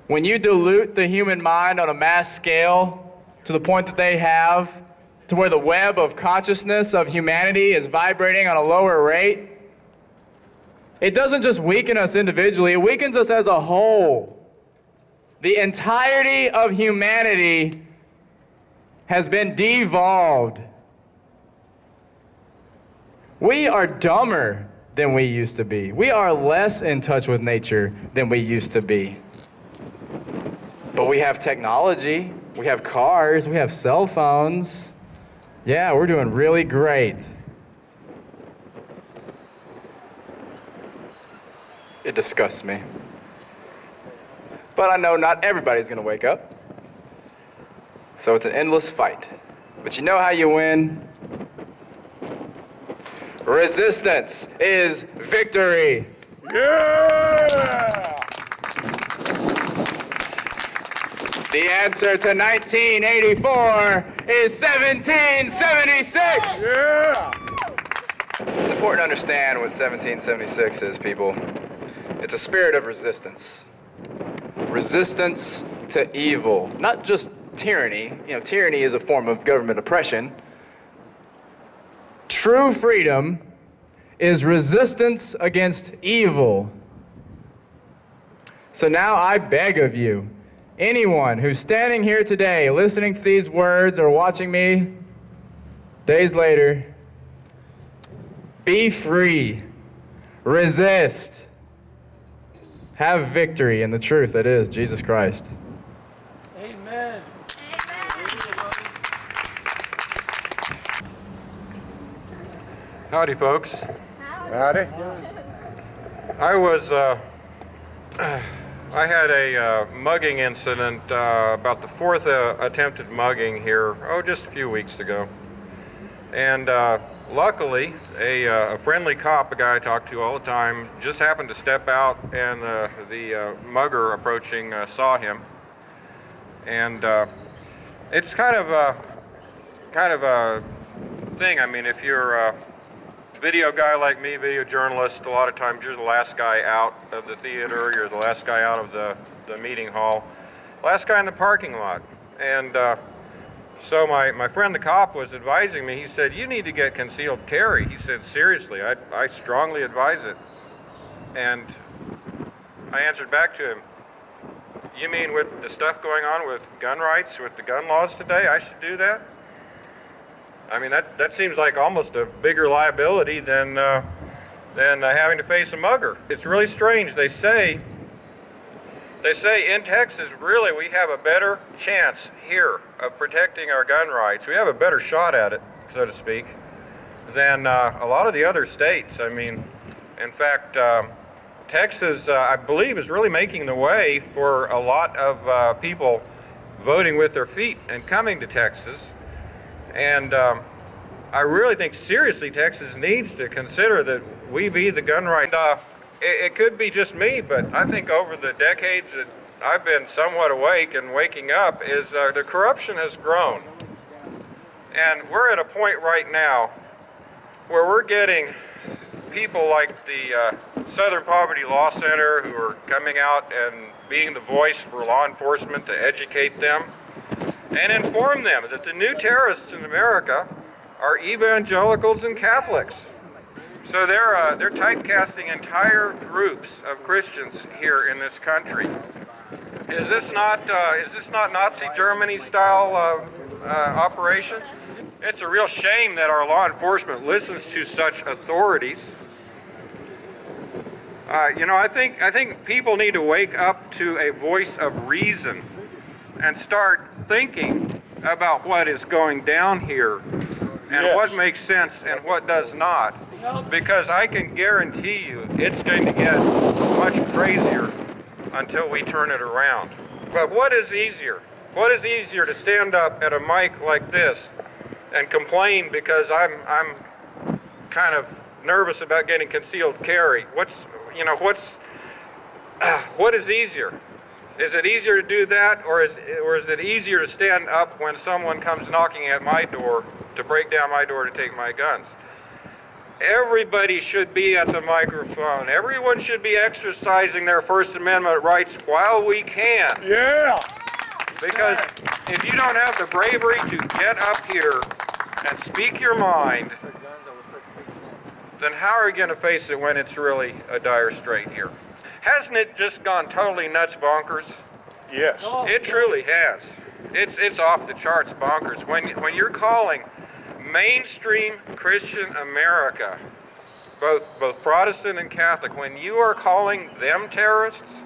When you dilute the human mind on a mass scale to the point that they have, to where the web of consciousness of humanity is vibrating on a lower rate, it doesn't just weaken us individually, it weakens us as a whole. The entirety of humanity has been devolved. We are dumber than we used to be. We are less in touch with nature than we used to be. But we have technology, we have cars, we have cell phones. Yeah, we're doing really great. It disgusts me. But I know not everybody's gonna wake up. So it's an endless fight. But you know how you win? Resistance is victory. Yeah! The answer to 1984 is 1776. Yeah! It's important to understand what 1776 is, people. It's a spirit of resistance. Resistance to evil, not just tyranny. Tyranny is a form of government oppression. True freedom is resistance against evil. So now I beg of you, anyone who's standing here today listening to these words or watching me days later, be free, resist, have victory in the truth that is Jesus Christ. Amen. Howdy, folks. Howdy. I had a mugging incident, about the fourth attempted mugging here, just a few weeks ago. And luckily, a friendly cop, a guy I talk to all the time, just happened to step out, and the mugger approaching saw him. And it's kind of a thing. I mean, if you're a video guy like me, video journalist, a lot of times you're the last guy out of the theater, you're the last guy out of the meeting hall, last guy in the parking lot. And so my friend the cop was advising me. He said, you need to get concealed carry. He said, seriously, I strongly advise it. And I answered back to him, you mean with the stuff going on with gun rights, with the gun laws today, I should do that? I mean, that seems like almost a bigger liability than having to face a mugger. It's really strange. They say They say in Texas, really, we have a better chance here of protecting our gun rights. We have a better shot at it, so to speak, than a lot of the other states. I mean, in fact, Texas, I believe, is really making the way for a lot of people voting with their feet and coming to Texas. And I really think seriously Texas needs to consider that we be the gun right. It could be just me, but I think over the decades that I've been somewhat awake and waking up is the corruption has grown. And we're at a point right now where we're getting people like the Southern Poverty Law Center who are coming out and being the voice for law enforcement to educate them and inform them that the new terrorists in America are evangelicals and Catholics. So they're typecasting entire groups of Christians here in this country. Is this not Nazi Germany style operation? It's a real shame that our law enforcement listens to such authorities. I think people need to wake up to a voice of reason and start thinking about what is going down here and what makes sense and what does not. Because I can guarantee you it's going to get much crazier until we turn it around. But what is easier? What is easier, to stand up at a mic like this and complain because I'm kind of nervous about getting concealed carry? What is easier? Is it easier to do that, or is it easier to stand up when someone comes knocking at my door to break down my door to take my guns? Everybody should be at the microphone. Everyone should be exercising their First Amendment rights while we can. Yeah! Because if you don't have the bravery to get up here and speak your mind, then how are you going to face it when it's really a dire strait here? Hasn't it just gone totally nuts bonkers? Yes. It truly has. It's off the charts bonkers. When you're calling mainstream Christian America, both Protestant and Catholic, when you are calling them terrorists,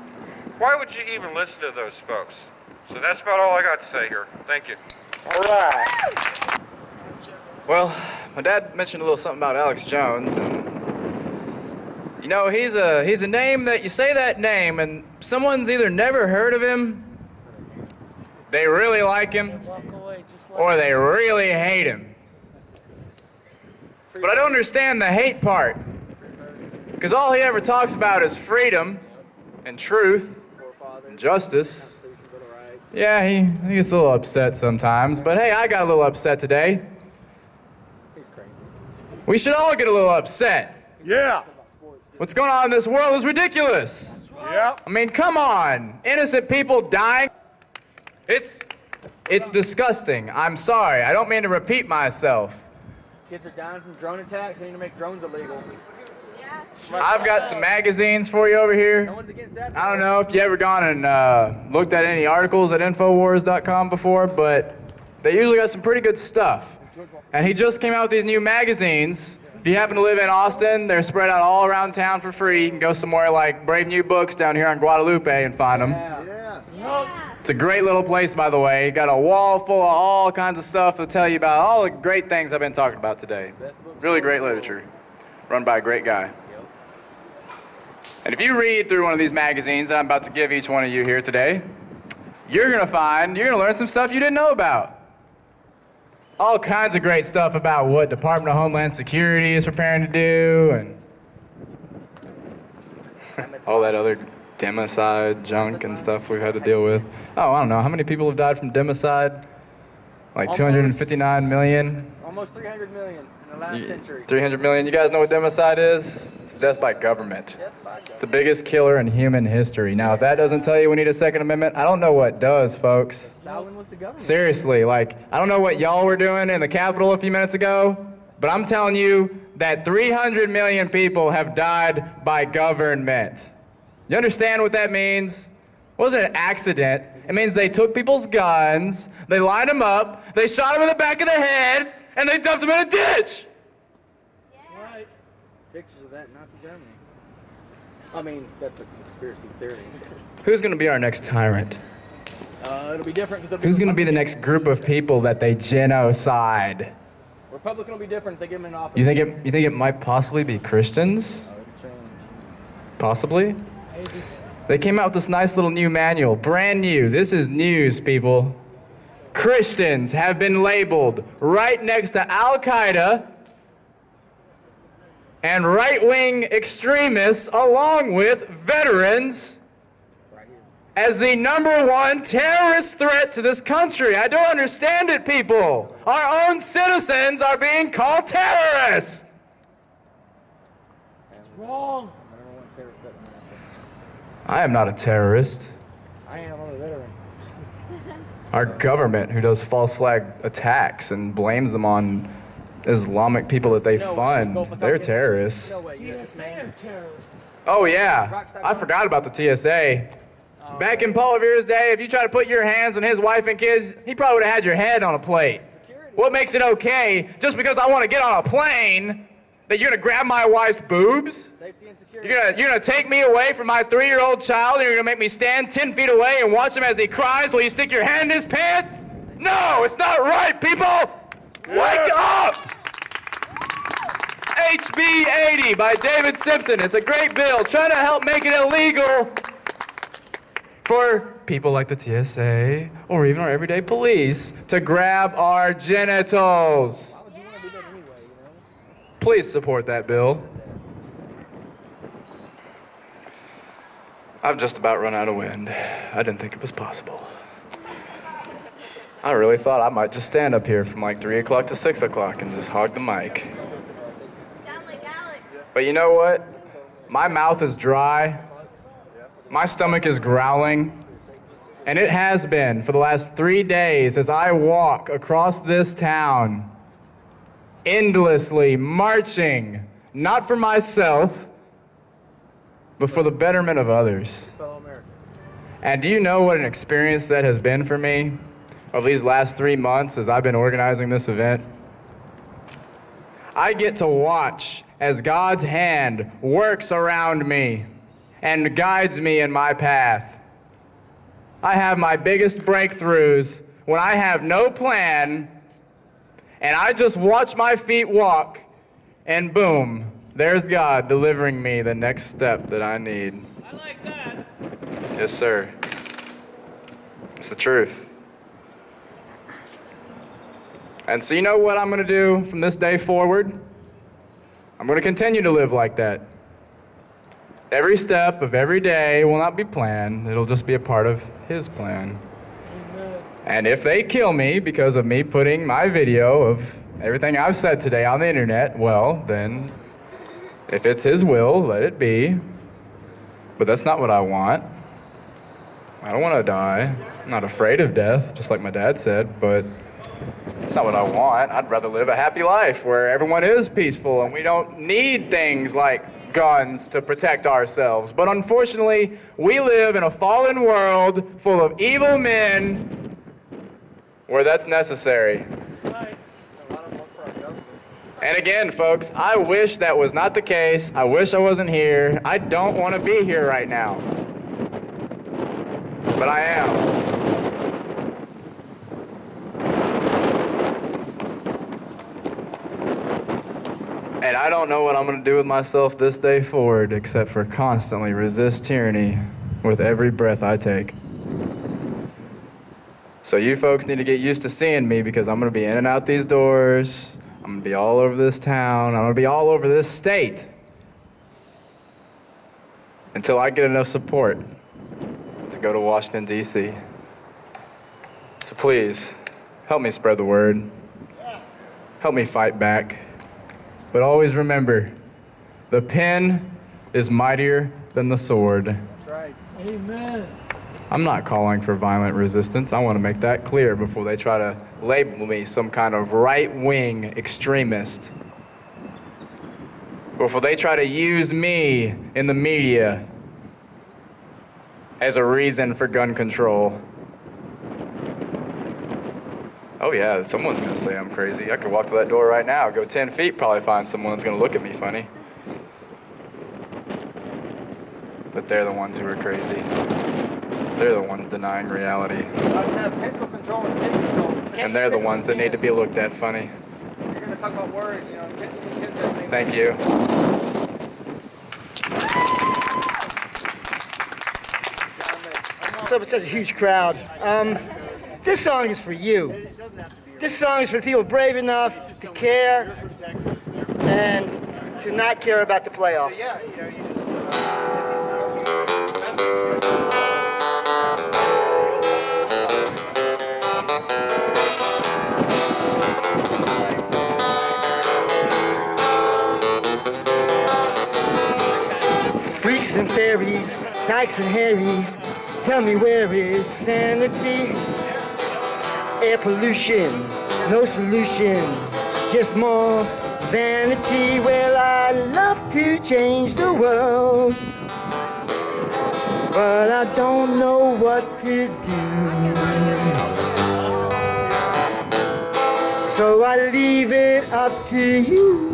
why would you even listen to those folks? So that's about all I got to say here. Thank you. All right. Well, my dad mentioned a little something about Alex Jones, and you know, he's a name that you say that name and someone's either never heard of him, they really like him, or they really hate him. But I don't understand the hate part, because all he ever talks about is freedom and truth and justice. Yeah, he gets a little upset sometimes, but hey, I got a little upset today. We should all get a little upset. Yeah. What's going on in this world is ridiculous. Yeah. I mean, come on. Innocent people dying. It's disgusting. I'm sorry. I don't mean to repeat myself. Kids are dying from drone attacks. We need to make drones illegal. I've got some magazines for you over here. No one's against that. I don't know if you ever gone and looked at any articles at Infowars.com before, but they usually got some pretty good stuff. And he just came out with these new magazines. If you happen to live in Austin, they're spread out all around town for free. You can go somewhere like Brave New Books down here on Guadalupe and find them. It's a great little place, by the way. Got a wall full of all kinds of stuff to tell you about all the great things I've been talking about today. Really great literature, run by a great guy. And if you read through one of these magazines that I'm about to give each one of you here today, you're gonna learn some stuff you didn't know about. All kinds of great stuff about what Department of Homeland Security is preparing to do, and all that other democide junk and stuff we've had to deal with. Oh, I don't know. How many people have died from democide? Like 259 million? Almost 300 million in the last century. 300 million. You guys know what democide is? It's death by government. It's the biggest killer in human history. Now, if that doesn't tell you we need a Second Amendment, I don't know what does, folks. Stalin was the government. Seriously, like, I don't know what y'all were doing in the Capitol a few minutes ago, but I'm telling you that 300 million people have died by government. You understand what that means? It wasn't an accident. It means they took people's guns, they lined them up, they shot them in the back of the head, and they dumped them in a ditch. Right. Pictures of that in Nazi Germany. I mean, that's a conspiracy theory. Who's going to be our next tyrant? It'll be different because Who's going to be the next group of people that they genocide? Republican will be different if they get him in office. You think it might possibly be Christians? Possibly? They came out with this nice little new manual, brand new. This is news, people. Christians have been labeled right next to Al-Qaeda and right-wing extremists along with veterans as the #1 terrorist threat to this country. I don't understand it, people. Our own citizens are being called terrorists. It's wrong. I am not a terrorist. I am a veteran. Our government, who does false flag attacks and blames them on Islamic people that they fund, they're terrorists. TSA are terrorists. Oh yeah, I forgot about the TSA. Back in Paul Revere's day, if you try to put your hands on his wife and kids, he probably would have had your head on a plate. What makes it okay, just because I want to get on a plane, that you're gonna grab my wife's boobs? You're gonna take me away from my 3-year-old child, and you're gonna make me stand 10 feet away and watch him as he cries while you stick your hand in his pants? No, it's not right, people! Wake up! HB 80 by David Simpson. It's a great bill trying to help make it illegal for people like the TSA or even our everyday police to grab our genitals. Please support that bill. I've just about run out of wind. I didn't think it was possible. I really thought I might just stand up here from like 3 o'clock to 6 o'clock and just hog the mic. Sound like Alex. But you know what? My mouth is dry. My stomach is growling. And it has been for the last 3 days as I walk across this town, endlessly marching, not for myself, but for the betterment of others. And do you know what an experience that has been for me over these last 3 months as I've been organizing this event? I get to watch as God's hand works around me and guides me in my path. I have my biggest breakthroughs when I have no plan and I just watch my feet walk and boom, there's God delivering me the next step that I need. I like that. Yes, sir. It's the truth. And so you know what I'm going to do from this day forward? I'm going to continue to live like that. Every step of every day will not be planned. It'll just be a part of His plan. Amen. And if they kill me because of me putting my video of everything I've said today on the internet, well, then if it's His will, let it be. But that's not what I want. I don't want to die. I'm not afraid of death, just like my dad said, but it's not what I want. I'd rather live a happy life where everyone is peaceful and we don't need things like guns to protect ourselves. But unfortunately, we live in a fallen world full of evil men where that's necessary. And again, folks, I wish that was not the case. I wish I wasn't here. I don't want to be here right now. But I am. And I don't know what I'm going to do with myself this day forward except for constantly resist tyranny with every breath I take. So you folks need to get used to seeing me because I'm going to be in and out these doors. I'm going to be all over this town. I'm going to be all over this state until I get enough support to go to Washington, D.C. So please, help me spread the word. Help me fight back. But always remember, the pen is mightier than the sword. That's right. Amen. I'm not calling for violent resistance. I want to make that clear before they try to label me some kind of right-wing extremist. Before they try to use me in the media as a reason for gun control. Oh yeah, someone's gonna say I'm crazy. I could walk to that door right now, go 10 feet, probably find someone that's gonna look at me funny. But they're the ones who are crazy. They're the ones denying reality. Pencil control and pen control. And they're the ones that need to be looked at funny. You're going to talk about words, you know, pencils and pens have to make Thank you. What's up with such a huge crowd? This song is for you. This song is for people brave enough to care and to not care about the playoffs. Freaks and fairies, dykes and harries, tell me where is sanity? Air pollution, no solution, just more vanity. Well, I love to change the world, but I don't know what to do. So I leave it up to you.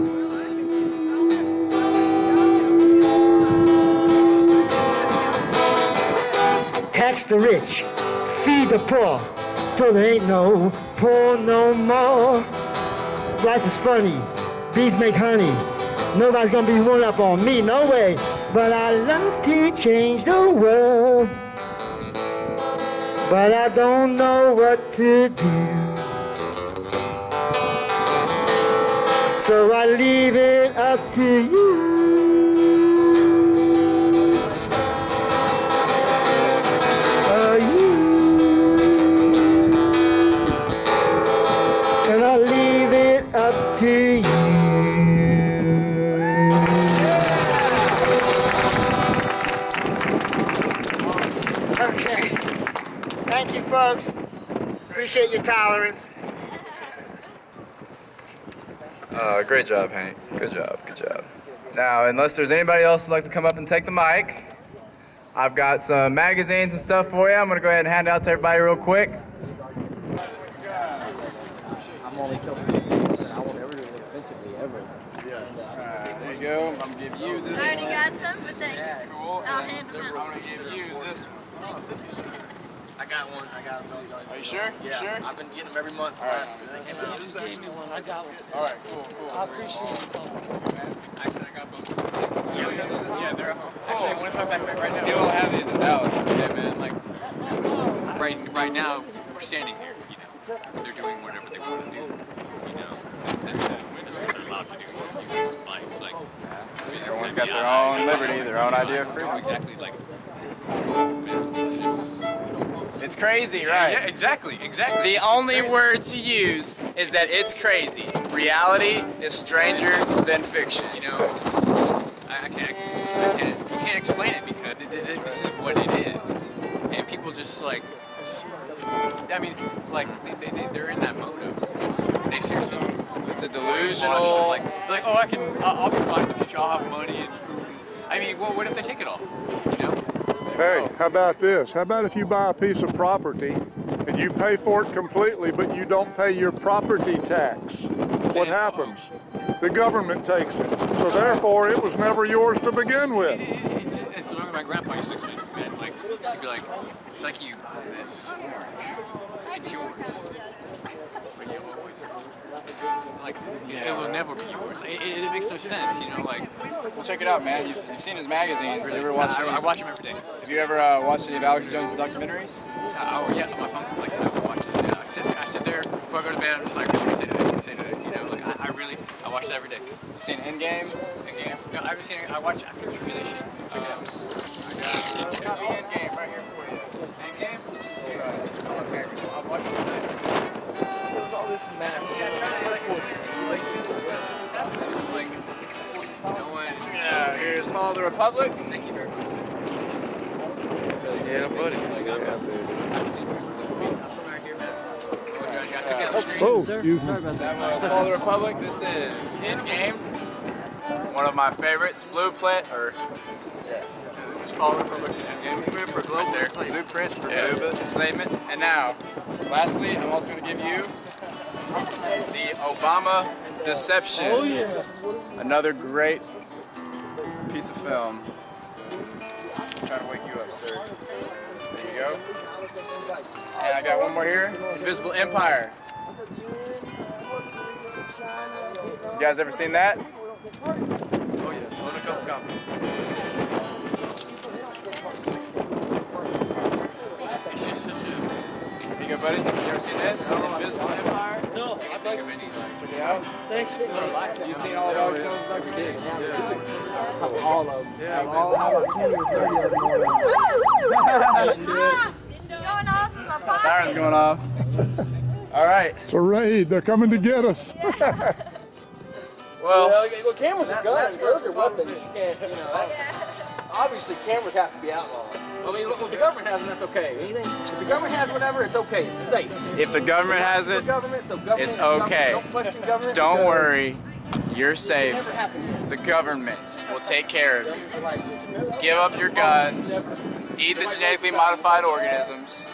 Tax the rich, feed the poor, till there ain't no poor no more. Life is funny, bees make honey. Nobody's gonna be one up on me, no way. But I love to change the world, but I don't know what to do. So I leave it up to you. And I'll leave it up to you. Okay. Thank you, folks. Appreciate your tolerance. Great job, Hank. Good job, good job. Now, unless there's anybody else who'd like to come up and take the mic, I've got some magazines and stuff for you. I'm gonna go ahead and hand it out to everybody real quick. I'm only so big, but I won't ever do it offensively, ever. There you go. I'm gonna give you this. I already got some, but thank you. Cool. I'll hand them I'm out. gonna give you this one. I got one. I got some. Are you sure? Yeah. You sure? I've been getting them every month since they came out. You just gave me one. I got one. All right, cool. I appreciate it. Actually, I got both. Yeah, they're at home. Actually, one in my backpack right now. You don't have these in Dallas. Yeah, man. Like, right now, we're standing here. You know, they're doing whatever they want to do. You know, that's what they're allowed to do. In life, like, Everyone's got their own liberty, their own idea of freedom. Exactly, like. It's crazy, right? Yeah, exactly. The only word to use is that it's crazy. Reality is stranger than fiction. You know, I can't. You can't explain it because this is what it is, and people just like. I mean, like they're in that mode of just they seriously. It's a delusional. Like oh, I'll be fine in the future. I'll have money and food. I mean, well, what if they take it all? You know. Hey, how about this? How about if you buy a piece of property and you pay for it completely, but you don't pay your property tax? What happens? The government takes it. So therefore, it was never yours to begin with. It's something my grandpa used to explain to me, man. Like, he'd be like, it's like you buy this orange. It's yours. But you always like, it will never be yours. It makes no sense, you know, like. Well, check it out, man. You've seen his magazines. Have you ever watched I watch them every day. Have you ever watched any of Alex Jones' documentaries? Oh, yeah, on my phone. Like, I watch it. Yeah, I sit there before I go to bed. I'm just like, what do you say to it? You know, like, I watch it every day. You seen Endgame? Endgame? No, I haven't seen it. I watch after the tribulation. I got the Endgame right here for you. Endgame? I'll watch it tonight. There's all this maps. Yeah, here's Fall of the Republic. Thank you very much. Yeah, buddy. Oh, Sorry about that. Fall of the Republic. This is Endgame. One of my favorites. Blueprint for global enslavement. Blueprint for global enslavement. And now, lastly, I'm also going to give you the Obama Deception. Oh, yeah. Another great piece of film. Try sir. There you go. And I got one more here. Invisible Empire. You guys ever seen that? Oh yeah, own a couple copies. It's just such a... Here you go, buddy. You ever seen this? Invisible Empire? No, I'd like to see that. Check it out. Thanks for the... You've seen all of those films, Dr. King? Yeah. All of them. Yeah, all of them. Going off in my pocket. Siren's going off. All right. It's a raid. They're coming to get us. Well, cameras are guns. Those are weapons. You can't, that's... Obviously, cameras have to be outlawed. I mean, look, if the government has them, that's okay. Anything, if the government has whatever, it's okay. It's safe. If the government has it, it's okay. Don't question government. Don't worry. You're safe. The government will take care of you. Give up your guns. Eat the genetically modified organisms.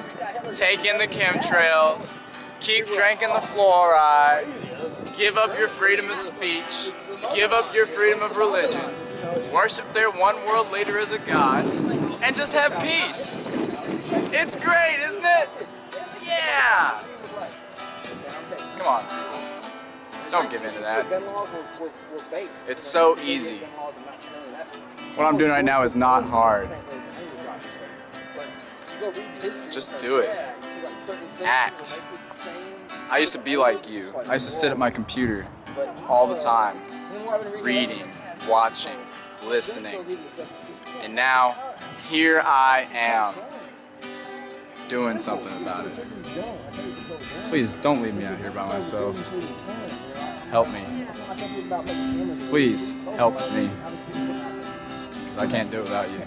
Take in the chemtrails. Keep drinking the fluoride. Give up your freedom of speech. Give up your freedom of religion. Worship their one world leader as a god. And just have peace. It's great, isn't it? Yeah! Come on. Don't give in to that. It's so easy. What I'm doing right now is not hard. Just do it. Act. I used to be like you. I used to sit at my computer all the time, reading, watching, listening. And now, here I am, doing something about it. Please don't leave me out here by myself. Help me. Please help me. Because I can't do it without you.